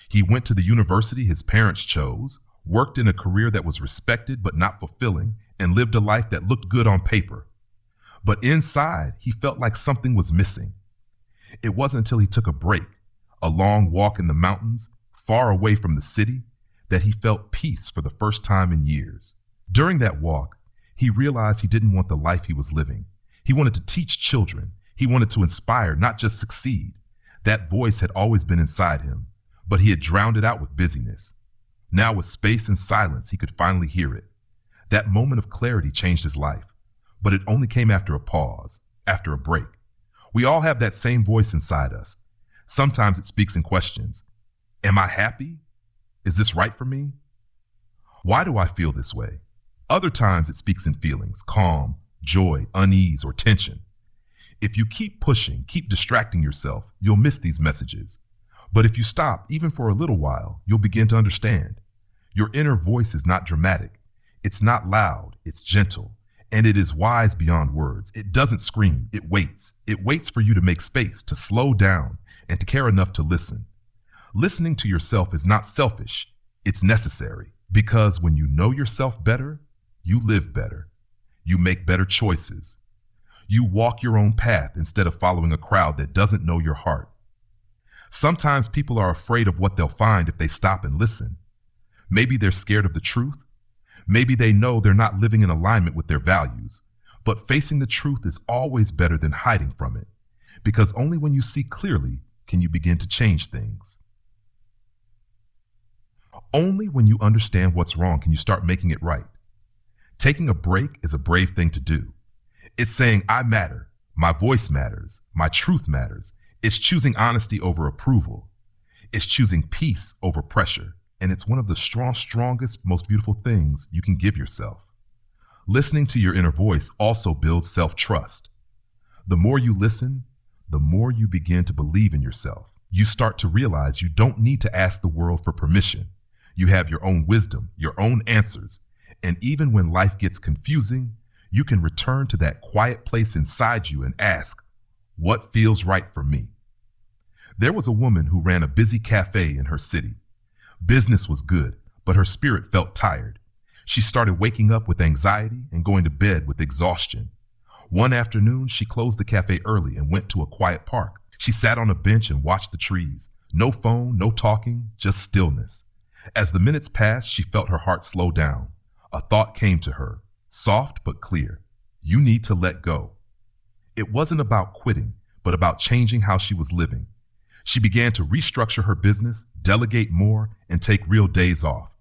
He went to the university his parents chose, worked in a career that was respected but not fulfilling, and lived a life that looked good on paper. But inside, he felt like something was missing. It wasn't until he took a break, a long walk in the mountains, far away from the city, that he felt peace for the first time in years. During that walk, he realized he didn't want the life he was living. He wanted to teach children. He wanted to inspire, not just succeed. That voice had always been inside him, but he had drowned it out with busyness. Now with space and silence, he could finally hear it. That moment of clarity changed his life, but it only came after a pause, after a break. We all have that same voice inside us. Sometimes it speaks in questions. Am I happy? Is this right for me? Why do I feel this way? Other times it speaks in feelings, calm, joy, unease, or tension. If you keep pushing, keep distracting yourself, you'll miss these messages. But if you stop, even for a little while, you'll begin to understand. Your inner voice is not dramatic. It's not loud. It's gentle. And it is wise beyond words. It doesn't scream. It waits. It waits for you to make space, to slow down, and to care enough to listen. Listening to yourself is not selfish. It's necessary. Because when you know yourself better, you live better. You make better choices. You walk your own path instead of following a crowd that doesn't know your heart. Sometimes people are afraid of what they'll find if they stop and listen. Maybe they're scared of the truth. Maybe they know they're not living in alignment with their values. But facing the truth is always better than hiding from it, because only when you see clearly can you begin to change things. Only when you understand what's wrong can you start making it right. Taking a break is a brave thing to do. It's saying, I matter, my voice matters, my truth matters. It's choosing honesty over approval. It's choosing peace over pressure. And it's one of the strongest, most beautiful things you can give yourself. Listening to your inner voice also builds self-trust. The more you listen, the more you begin to believe in yourself. You start to realize you don't need to ask the world for permission. You have your own wisdom, your own answers. And even when life gets confusing, you can return to that quiet place inside you and ask, what feels right for me? There was a woman who ran a busy cafe in her city. Business was good, but her spirit felt tired. She started waking up with anxiety and going to bed with exhaustion. One afternoon, she closed the cafe early and went to a quiet park. She sat on a bench and watched the trees. No phone, no talking, just stillness. As the minutes passed, she felt her heart slow down. A thought came to her, soft but clear. You need to let go. It wasn't about quitting, but about changing how she was living. She began to restructure her business, delegate more, and take real days off.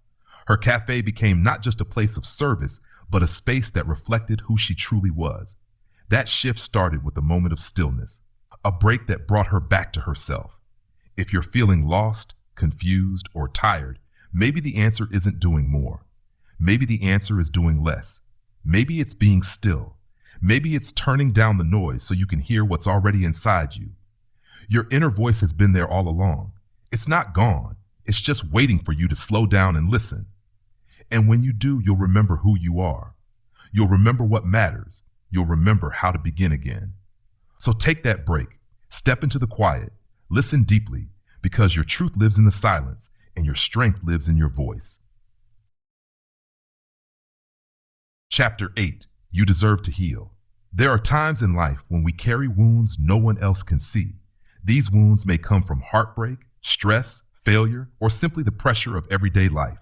Her cafe became not just a place of service, but a space that reflected who she truly was. That shift started with a moment of stillness, a break that brought her back to herself. If you're feeling lost, confused, or tired, maybe the answer isn't doing more. Maybe the answer is doing less. Maybe it's being still. Maybe it's turning down the noise so you can hear what's already inside you. Your inner voice has been there all along. It's not gone. It's just waiting for you to slow down and listen. And when you do, you'll remember who you are. You'll remember what matters. You'll remember how to begin again. So take that break. Step into the quiet. Listen deeply, because your truth lives in the silence and your strength lives in your voice. Chapter 8. You deserve to heal. There are times in life when we carry wounds no one else can see. These wounds may come from heartbreak, stress, failure, or simply the pressure of everyday life.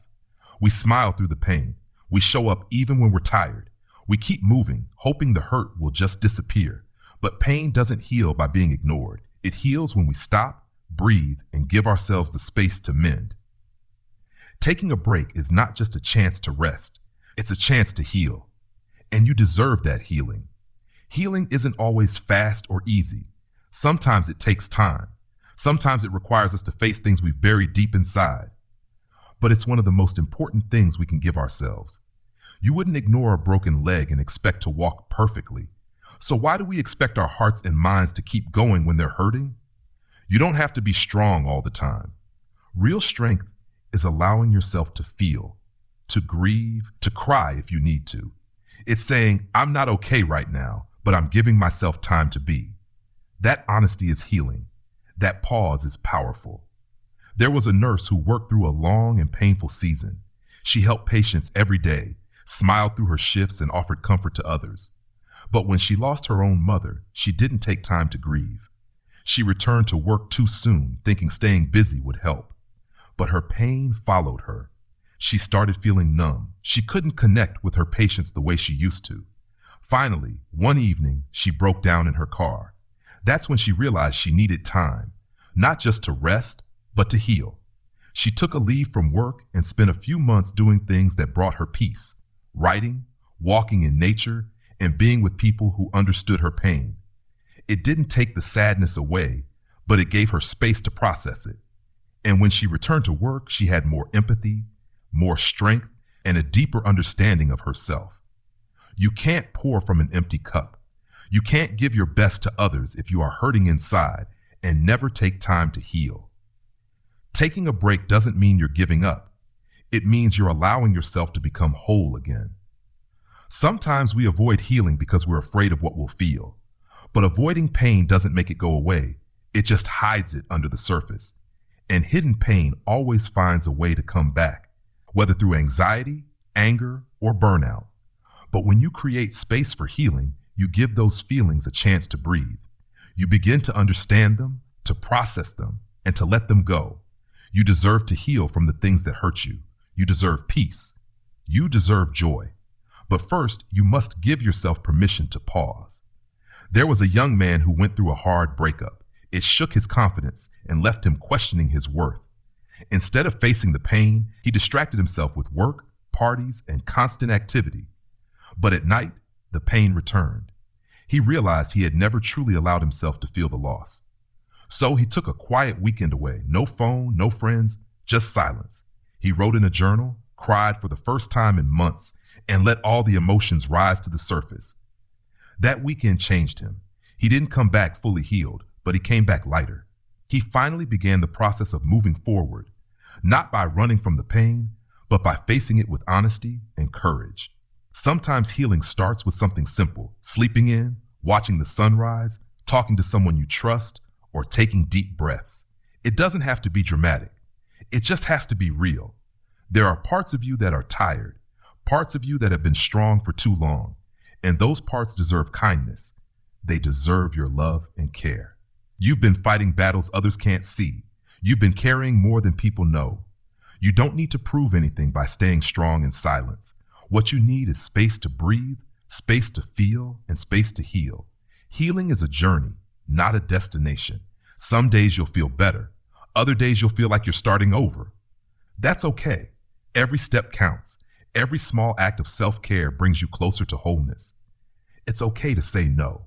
We smile through the pain. We show up even when we're tired. We keep moving, hoping the hurt will just disappear. But pain doesn't heal by being ignored. It heals when we stop, breathe, and give ourselves the space to mend. Taking a break is not just a chance to rest. It's a chance to heal. And you deserve that healing. Healing isn't always fast or easy. Sometimes it takes time. Sometimes it requires us to face things we've buried deep inside. But it's one of the most important things we can give ourselves. You wouldn't ignore a broken leg and expect to walk perfectly. So why do we expect our hearts and minds to keep going when they're hurting? You don't have to be strong all the time. Real strength is allowing yourself to feel, to grieve, to cry if you need to. It's saying, I'm not okay right now, but I'm giving myself time to be. That honesty is healing. That pause is powerful. There was a nurse who worked through a long and painful season. She helped patients every day, smiled through her shifts, and offered comfort to others. But when she lost her own mother, she didn't take time to grieve. She returned to work too soon, thinking staying busy would help. But her pain followed her. She started feeling numb. She couldn't connect with her patients the way she used to. Finally, one evening, she broke down in her car. That's when she realized she needed time, not just to rest, but to heal. She took a leave from work and spent a few months doing things that brought her peace, writing, walking in nature, and being with people who understood her pain. It didn't take the sadness away, but it gave her space to process it. And when she returned to work, she had more empathy, more strength, and a deeper understanding of herself. You can't pour from an empty cup. You can't give your best to others if you are hurting inside and never take time to heal. Taking a break doesn't mean you're giving up. It means you're allowing yourself to become whole again. Sometimes we avoid healing because we're afraid of what we'll feel. But avoiding pain doesn't make it go away. It just hides it under the surface. And hidden pain always finds a way to come back, whether through anxiety, anger, or burnout. But when you create space for healing, you give those feelings a chance to breathe. You begin to understand them, to process them, and to let them go. You deserve to heal from the things that hurt you. You deserve peace. You deserve joy. But first, you must give yourself permission to pause. There was a young man who went through a hard breakup. It shook his confidence and left him questioning his worth. Instead of facing the pain, he distracted himself with work, parties, and constant activity. But at night, the pain returned. He realized he had never truly allowed himself to feel the loss. So he took a quiet weekend away. No phone, no friends, just silence. He wrote in a journal, cried for the first time in months, and let all the emotions rise to the surface. That weekend changed him. He didn't come back fully healed, but he came back lighter. He finally began the process of moving forward, not by running from the pain, but by facing it with honesty and courage. Sometimes healing starts with something simple: sleeping in, watching the sunrise, talking to someone you trust, or taking deep breaths. It doesn't have to be dramatic. It just has to be real. There are parts of you that are tired, parts of you that have been strong for too long. And those parts deserve kindness. They deserve your love and care. You've been fighting battles others can't see. You've been carrying more than people know. You don't need to prove anything by staying strong in silence. What you need is space to breathe, space to feel, and space to heal. Healing is a journey, not a destination. Some days you'll feel better. Other days you'll feel like you're starting over. That's okay. Every step counts. Every small act of self-care brings you closer to wholeness. It's okay to say no.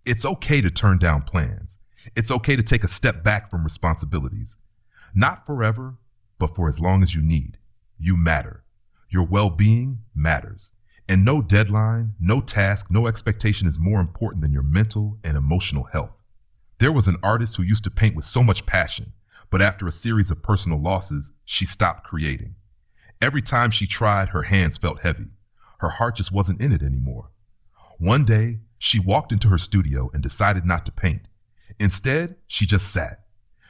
It's okay to turn down plans. It's okay to take a step back from responsibilities. Not forever, but for as long as you need. You matter. Your well-being matters. And no deadline, no task, no expectation is more important than your mental and emotional health. There was an artist who used to paint with so much passion, but after a series of personal losses, she stopped creating. Every time she tried, her hands felt heavy. Her heart just wasn't in it anymore. One day, she walked into her studio and decided not to paint. Instead, she just sat.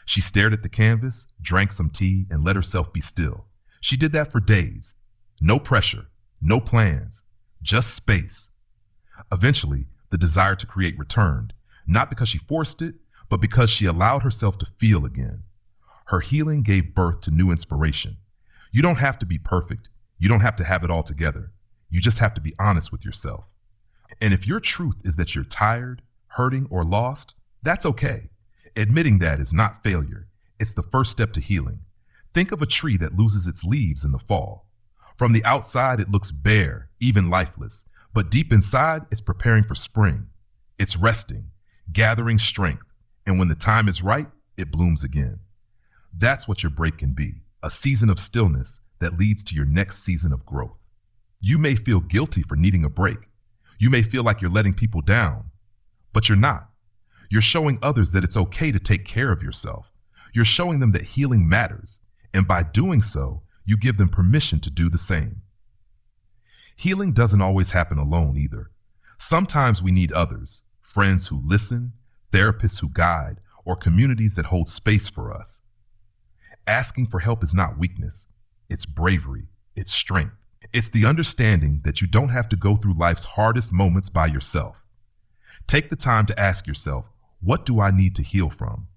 She stared at the canvas, drank some tea, and let herself be still. She did that for days. No pressure, no plans, just space. Eventually, the desire to create returned, not because she forced it, but because she allowed herself to feel again. Her healing gave birth to new inspiration. You don't have to be perfect. You don't have to have it all together. You just have to be honest with yourself. And if your truth is that you're tired, hurting, or lost, that's okay. Admitting that is not failure. It's the first step to healing. Think of a tree that loses its leaves in the fall. From the outside, it looks bare, even lifeless, but deep inside, it's preparing for spring. It's resting, gathering strength, and when the time is right, it blooms again. That's what your break can be, a season of stillness that leads to your next season of growth. You may feel guilty for needing a break. You may feel like you're letting people down, but you're not. You're showing others that it's okay to take care of yourself. You're showing them that healing matters, and by doing so, you give them permission to do the same. Healing doesn't always happen alone either. Sometimes we need others, friends who listen, therapists who guide, or communities that hold space for us. Asking for help is not weakness. It's bravery. It's strength. It's the understanding that you don't have to go through life's hardest moments by yourself. Take the time to ask yourself, what do I need to heal from?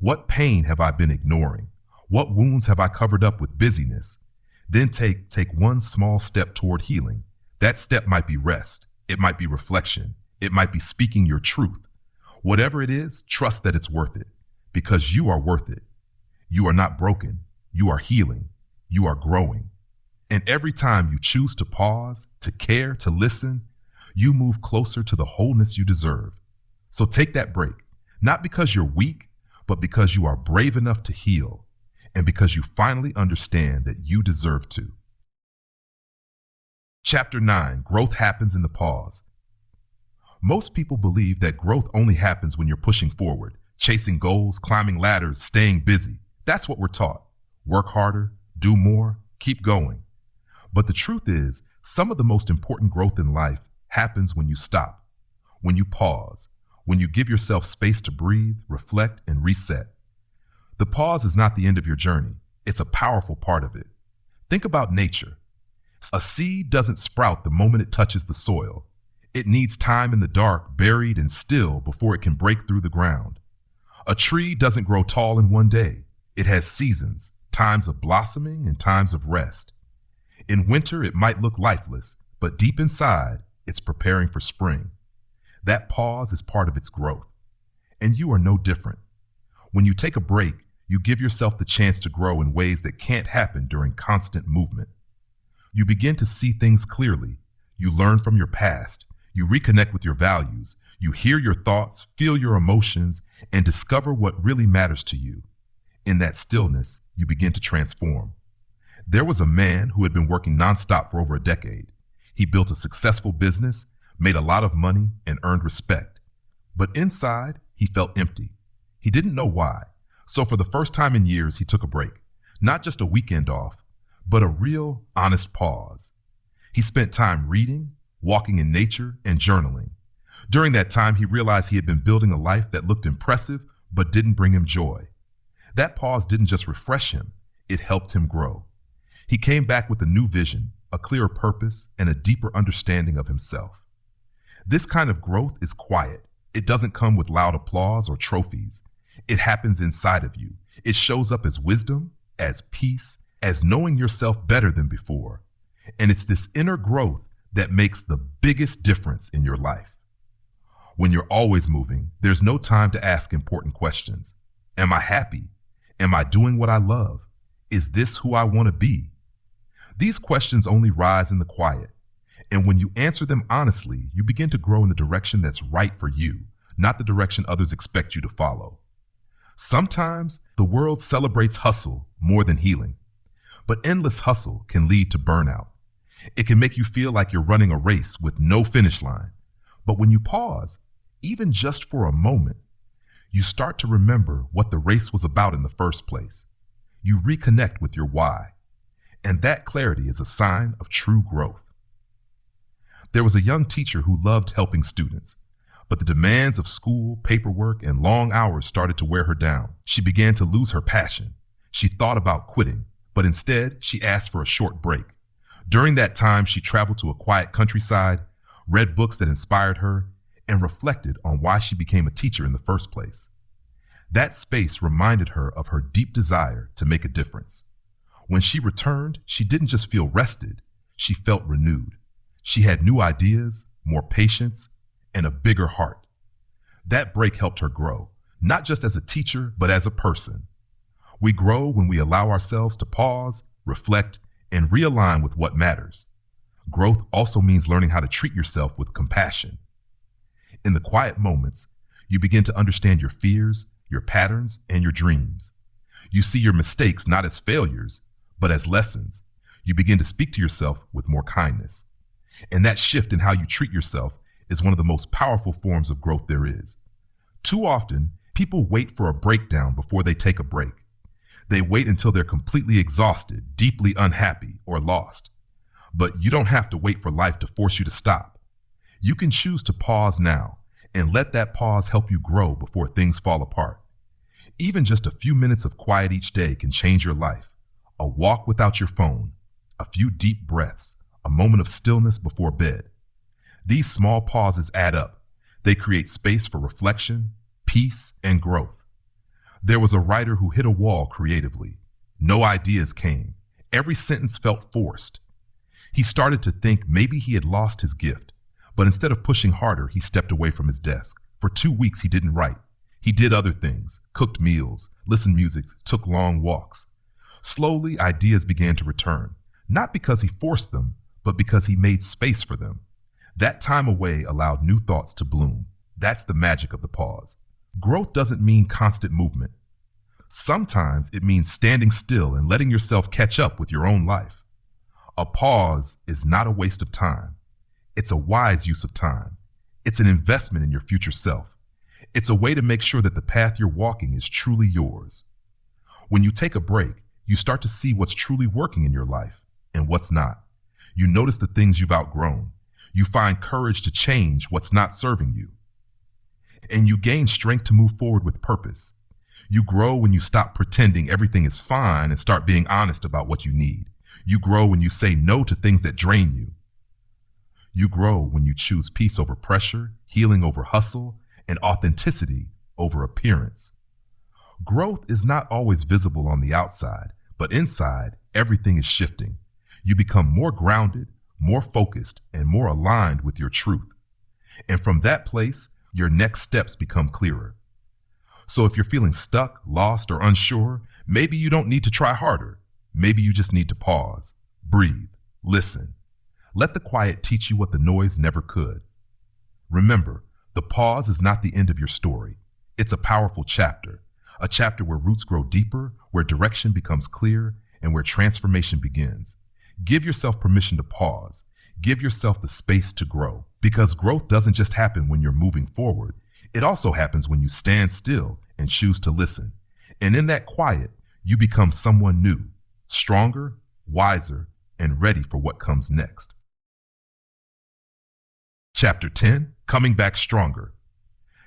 What pain have I been ignoring? What wounds have I covered up with busyness? Then take one small step toward healing. That step might be rest. It might be reflection. It might be speaking your truth. Whatever it is, trust that it's worth it, because you are worth it. You are not broken. You are healing. You are growing. And every time you choose to pause, to care, to listen, you move closer to the wholeness you deserve. So take that break, not because you're weak, but because you are brave enough to heal, and because you finally understand that you deserve to. Chapter 9, Growth Happens in the Pause. Most people believe that growth only happens when you're pushing forward, chasing goals, climbing ladders, staying busy. That's what we're taught. Work harder, do more, keep going. But the truth is, some of the most important growth in life happens when you stop, when you pause, when you give yourself space to breathe, reflect, and reset. The pause is not the end of your journey. It's a powerful part of it. Think about nature. A seed doesn't sprout the moment it touches the soil. It needs time in the dark, buried and still, before it can break through the ground. A tree doesn't grow tall in one day. It has seasons, times of blossoming and times of rest. In winter, it might look lifeless, but deep inside, it's preparing for spring. That pause is part of its growth. And you are no different. When you take a break, you give yourself the chance to grow in ways that can't happen during constant movement. You begin to see things clearly. You learn from your past. You reconnect with your values. You hear your thoughts, feel your emotions, and discover what really matters to you. In that stillness, you begin to transform. There was a man who had been working nonstop for over a decade. He built a successful business, made a lot of money, and earned respect. But inside, he felt empty. He didn't know why. So for the first time in years, he took a break. Not just a weekend off, but a real, honest pause. He spent time reading, walking in nature, and journaling. During that time, he realized he had been building a life that looked impressive, but didn't bring him joy. That pause didn't just refresh him, it helped him grow. He came back with a new vision, a clearer purpose, and a deeper understanding of himself. This kind of growth is quiet. It doesn't come with loud applause or trophies. It happens inside of you. It shows up as wisdom, as peace, as knowing yourself better than before. And it's this inner growth that makes the biggest difference in your life. When you're always moving, there's no time to ask important questions. Am I happy? Am I doing what I love? Is this who I want to be? These questions only rise in the quiet. And when you answer them honestly, you begin to grow in the direction that's right for you, not the direction others expect you to follow. Sometimes the world celebrates hustle more than healing, but endless hustle can lead to burnout. It can make you feel like you're running a race with no finish line. But when you pause, even just for a moment, you start to remember what the race was about in the first place. You reconnect with your why. And that clarity is a sign of true growth. There was a young teacher who loved helping students, but the demands of school, paperwork, and long hours started to wear her down. She began to lose her passion. She thought about quitting, but instead she asked for a short break. During that time, she traveled to a quiet countryside, read books that inspired her, and reflected on why she became a teacher in the first place. That space reminded her of her deep desire to make a difference. When she returned, she didn't just feel rested, she felt renewed. She had new ideas, more patience, and a bigger heart. That break helped her grow, not just as a teacher, but as a person. We grow when we allow ourselves to pause, reflect, and realign with what matters. Growth also means learning how to treat yourself with compassion. In the quiet moments, you begin to understand your fears, your patterns, and your dreams. You see your mistakes not as failures, but as lessons. You begin to speak to yourself with more kindness. And that shift in how you treat yourself is one of the most powerful forms of growth there is. Too often, people wait for a breakdown before they take a break. They wait until they're completely exhausted, deeply unhappy, or lost. But you don't have to wait for life to force you to stop. You can choose to pause now and let that pause help you grow before things fall apart. Even just a few minutes of quiet each day can change your life. A walk without your phone, a few deep breaths, a moment of stillness before bed. These small pauses add up. They create space for reflection, peace, and growth. There was a writer who hit a wall creatively. No ideas came. Every sentence felt forced. He started to think maybe he had lost his gift, but instead of pushing harder, he stepped away from his desk. For 2 weeks, he didn't write. He did other things, cooked meals, listened to music, took long walks. Slowly, ideas began to return, not because he forced them, but because he made space for them. That time away allowed new thoughts to bloom. That's the magic of the pause. Growth doesn't mean constant movement. Sometimes it means standing still and letting yourself catch up with your own life. A pause is not a waste of time. It's a wise use of time. It's an investment in your future self. It's a way to make sure that the path you're walking is truly yours. When you take a break, you start to see what's truly working in your life and what's not. You notice the things you've outgrown. You find courage to change what's not serving you. And you gain strength to move forward with purpose. You grow when you stop pretending everything is fine and start being honest about what you need. You grow when you say no to things that drain you. You grow when you choose peace over pressure, healing over hustle, and authenticity over appearance. Growth is not always visible on the outside, but inside, everything is shifting. You become more grounded, more focused, and more aligned with your truth. And from that place, your next steps become clearer. So if you're feeling stuck, lost, or unsure, maybe you don't need to try harder. Maybe you just need to pause, breathe, listen. Let the quiet teach you what the noise never could. Remember, the pause is not the end of your story. It's a powerful chapter, a chapter where roots grow deeper, where direction becomes clear, and where transformation begins. Give yourself permission to pause. Give yourself the space to grow, because growth doesn't just happen when you're moving forward. It also happens when you stand still and choose to listen. And in that quiet, you become someone new, stronger, wiser, and ready for what comes next. Chapter 10, Coming Back Stronger.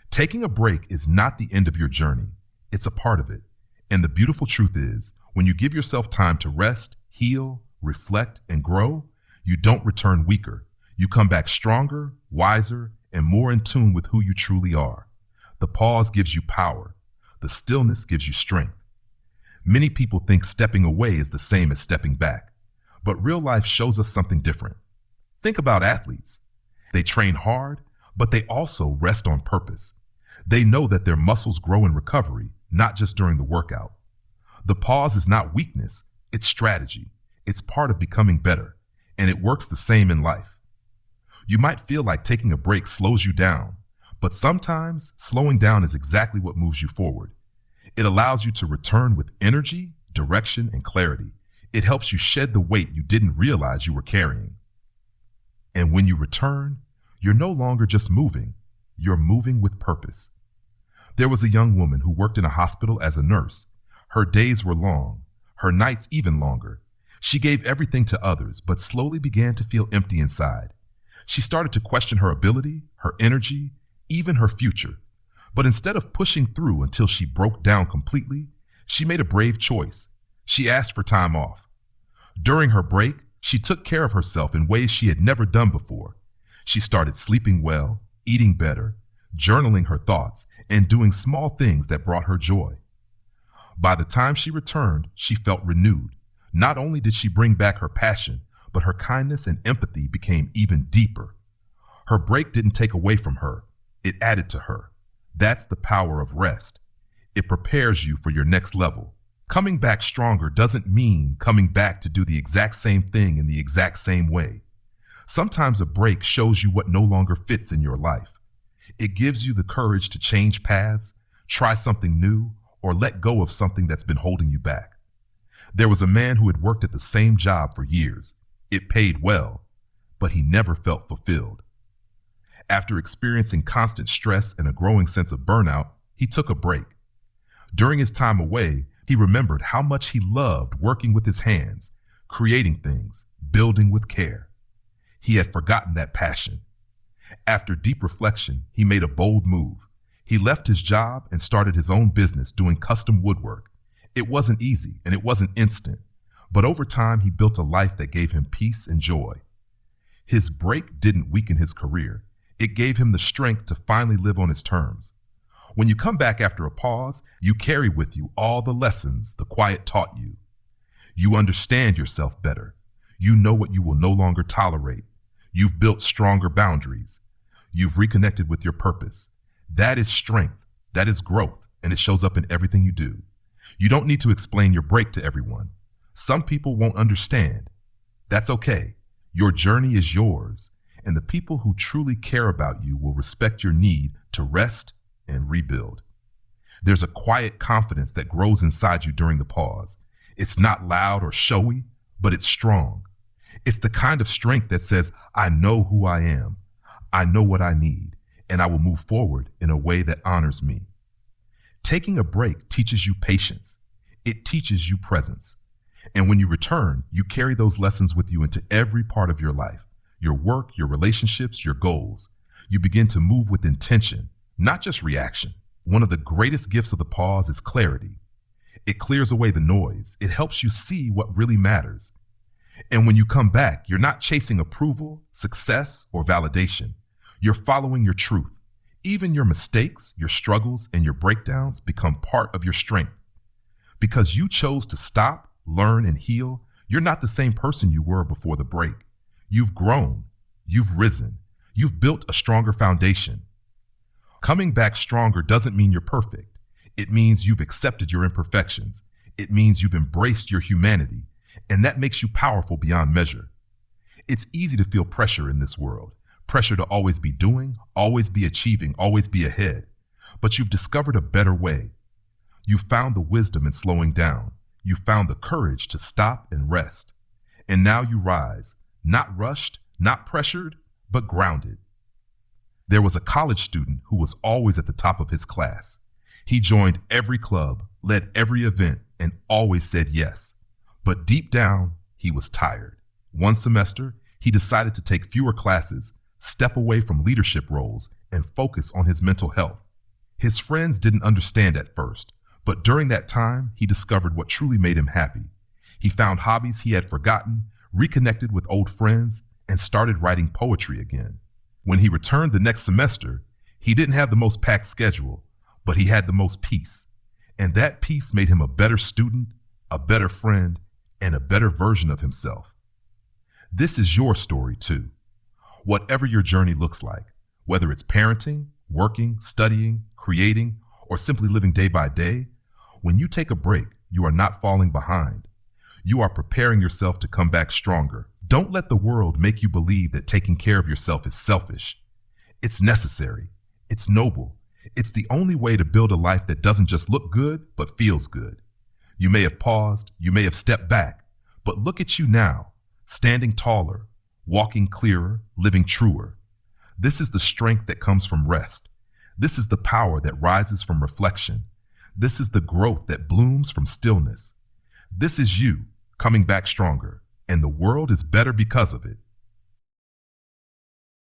Taking a break is not the end of your journey. It's a part of it. And the beautiful truth is, when you give yourself time to rest, heal, reflect, and grow, You don't return weaker. You come back stronger, wiser, and more in tune with who you truly are. The pause gives you power. The stillness gives you strength. Many people think stepping away is the same as stepping back, but real life shows us something different. Think about athletes. They train hard, but they also rest on purpose. They know that their muscles grow in recovery, not just during the workout. The pause is not weakness, it's strategy. It's part of becoming better, and it works the same in life. You might feel like taking a break slows you down, but sometimes slowing down is exactly what moves you forward. It allows you to return with energy, direction, and clarity. It helps you shed the weight you didn't realize you were carrying. And when you return, you're no longer just moving, you're moving with purpose. There was a young woman who worked in a hospital as a nurse. Her days were long, her nights even longer. She gave everything to others, but slowly began to feel empty inside. She started to question her ability, her energy, even her future. But instead of pushing through until she broke down completely, she made a brave choice. She asked for time off. During her break, she took care of herself in ways she had never done before. She started sleeping well, eating better, journaling her thoughts, and doing small things that brought her joy. By the time she returned, she felt renewed. Not only did she bring back her passion, but her kindness and empathy became even deeper. Her break didn't take away from her, it added to her. That's the power of rest. It prepares you for your next level. Coming back stronger doesn't mean coming back to do the exact same thing in the exact same way. Sometimes a break shows you what no longer fits in your life. It gives you the courage to change paths, try something new, or let go of something that's been holding you back. There was a man who had worked at the same job for years. It paid well, but he never felt fulfilled. After experiencing constant stress and a growing sense of burnout, he took a break. During his time away, he remembered how much he loved working with his hands, creating things, building with care. He had forgotten that passion. After deep reflection, he made a bold move. He left his job and started his own business doing custom woodwork. It wasn't easy and it wasn't instant, but over time he built a life that gave him peace and joy. His break didn't weaken his career. It gave him the strength to finally live on his terms. When you come back after a pause, you carry with you all the lessons the quiet taught you. You understand yourself better. You know what you will no longer tolerate. You've built stronger boundaries. You've reconnected with your purpose. That is strength. That is growth, and it shows up in everything you do. You don't need to explain your break to everyone. Some people won't understand. That's okay. Your journey is yours, and the people who truly care about you will respect your need to rest and rebuild. There's a quiet confidence that grows inside you during the pause. It's not loud or showy, but it's strong. It's the kind of strength that says, I know who I am, I know what I need, and I will move forward in a way that honors me. Taking a break teaches you patience. It teaches you presence. And when you return, you carry those lessons with you into every part of your life, your work, your relationships, your goals. You begin to move with intention, not just reaction. One of the greatest gifts of the pause is clarity. It clears away the noise. It helps you see what really matters. And when you come back, you're not chasing approval, success, or validation. You're following your truth. Even your mistakes, your struggles, and your breakdowns become part of your strength. Because you chose to stop, learn, and heal, you're not the same person you were before the break. You've grown. You've risen. You've built a stronger foundation. Coming back stronger doesn't mean you're perfect. It means you've accepted your imperfections. It means you've embraced your humanity, and that makes you powerful beyond measure. It's easy to feel pressure in this world, pressure to always be doing, always be achieving, always be ahead. But you've discovered a better way. You've found the wisdom in slowing down. You've found the courage to stop and rest. And now you rise, not rushed, not pressured, but grounded. There was a college student who was always at the top of his class. He joined every club, led every event, and always said yes. But deep down, he was tired. One semester, he decided to take fewer classes, step away from leadership roles, and focus on his mental health. His friends didn't understand at first, but during that time, he discovered what truly made him happy. He found hobbies he had forgotten, reconnected with old friends, and started writing poetry again. When he returned the next semester, he didn't have the most packed schedule, but he had the most peace. And that peace made him a better student, a better friend, and a better version of himself. This is your story too. Whatever your journey looks like, whether it's parenting, working, studying, creating, or simply living day by day, when you take a break, you are not falling behind. You are preparing yourself to come back stronger. Don't let the world make you believe that taking care of yourself is selfish. It's necessary. It's noble. It's the only way to build a life that doesn't just look good, but feels good. You may have paused, you may have stepped back, but look at you now, standing taller, walking clearer, living truer. This is the strength that comes from rest. This is the power that rises from reflection. This is the growth that blooms from stillness. This is you coming back stronger, and the world is better because of it.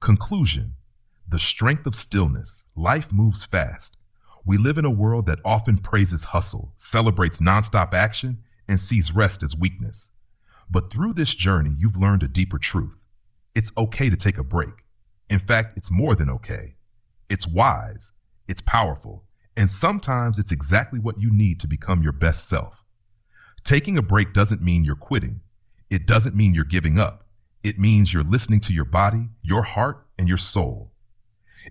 Conclusion: the strength of stillness. Life moves fast. We live in a world that often praises hustle, celebrates nonstop action, and sees rest as weakness. But through this journey, you've learned a deeper truth. It's okay to take a break. In fact, it's more than okay. It's wise, it's powerful, and sometimes it's exactly what you need to become your best self. Taking a break doesn't mean you're quitting. It doesn't mean you're giving up. It means you're listening to your body, your heart, and your soul.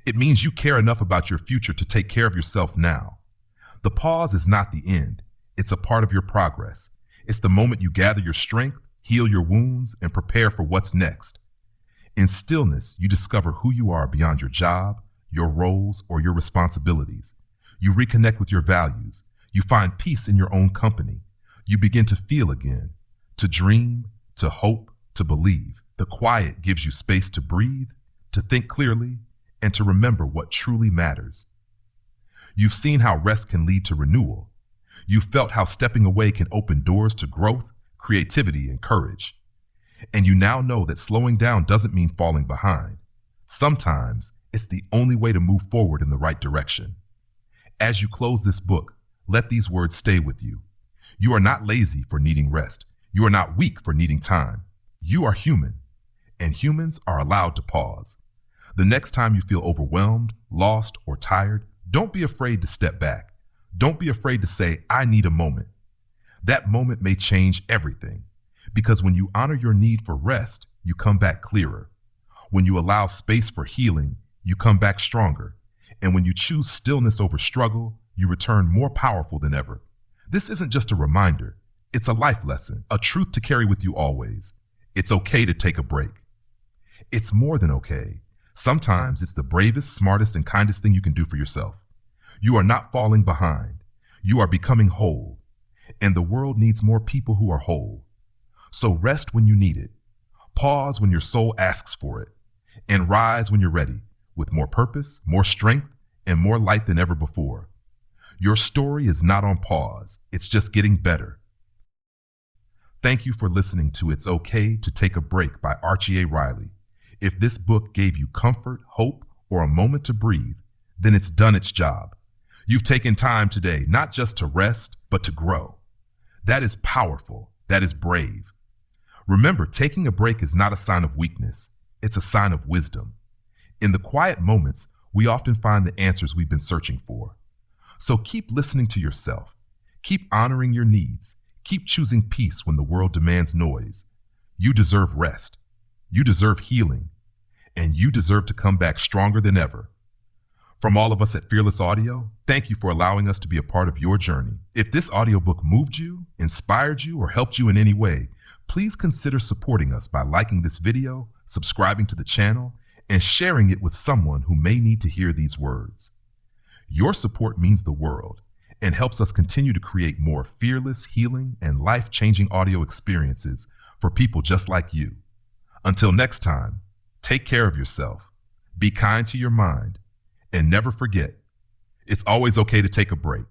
It means you care enough about your future to take care of yourself now. The pause is not the end. It's a part of your progress. It's the moment you gather your strength, heal your wounds, and prepare for what's next. In stillness, you discover who you are beyond your job, your roles, or your responsibilities. You reconnect with your values. You find peace in your own company. You begin to feel again, to dream, to hope, to believe. The quiet gives you space to breathe, to think clearly, and to remember what truly matters. You've seen how rest can lead to renewal. You've felt how stepping away can open doors to growth, creativity, and courage. And you now know that slowing down doesn't mean falling behind. Sometimes it's the only way to move forward in the right direction. As you close this book, let these words stay with you. You are not lazy for needing rest. You are not weak for needing time. You are human, and humans are allowed to pause. The next time you feel overwhelmed, lost, or tired, don't be afraid to step back. Don't be afraid to say, I need a moment. That moment may change everything, because when you honor your need for rest, you come back clearer. When you allow space for healing, you come back stronger. And when you choose stillness over struggle, you return more powerful than ever. This isn't just a reminder. It's a life lesson, a truth to carry with you always. It's okay to take a break. It's more than okay. Sometimes it's the bravest, smartest, and kindest thing you can do for yourself. You are not falling behind. You are becoming whole. And the world needs more people who are whole. So rest when you need it. Pause when your soul asks for it. And rise when you're ready, with more purpose, more strength, and more light than ever before. Your story is not on pause. It's just getting better. Thank you for listening to It's Okay to Take a Break by Archie A. If this book gave you comfort, hope, or a moment to breathe, then it's done its job. You've taken time today, not just to rest, but to grow. That is powerful. That is brave. Remember, taking a break is not a sign of weakness. It's a sign of wisdom. In the quiet moments, we often find the answers we've been searching for. So keep listening to yourself. Keep honoring your needs. Keep choosing peace when the world demands noise. You deserve rest. You deserve healing. And you deserve to come back stronger than ever. From all of us at Fearless Audio, thank you for allowing us to be a part of your journey. If this audiobook moved you, inspired you, or helped you in any way, please consider supporting us by liking this video, subscribing to the channel, and sharing it with someone who may need to hear these words. Your support means the world and helps us continue to create more fearless, healing, and life-changing audio experiences for people just like you. Until next time, take care of yourself, be kind to your mind, and never forget, it's always okay to take a break.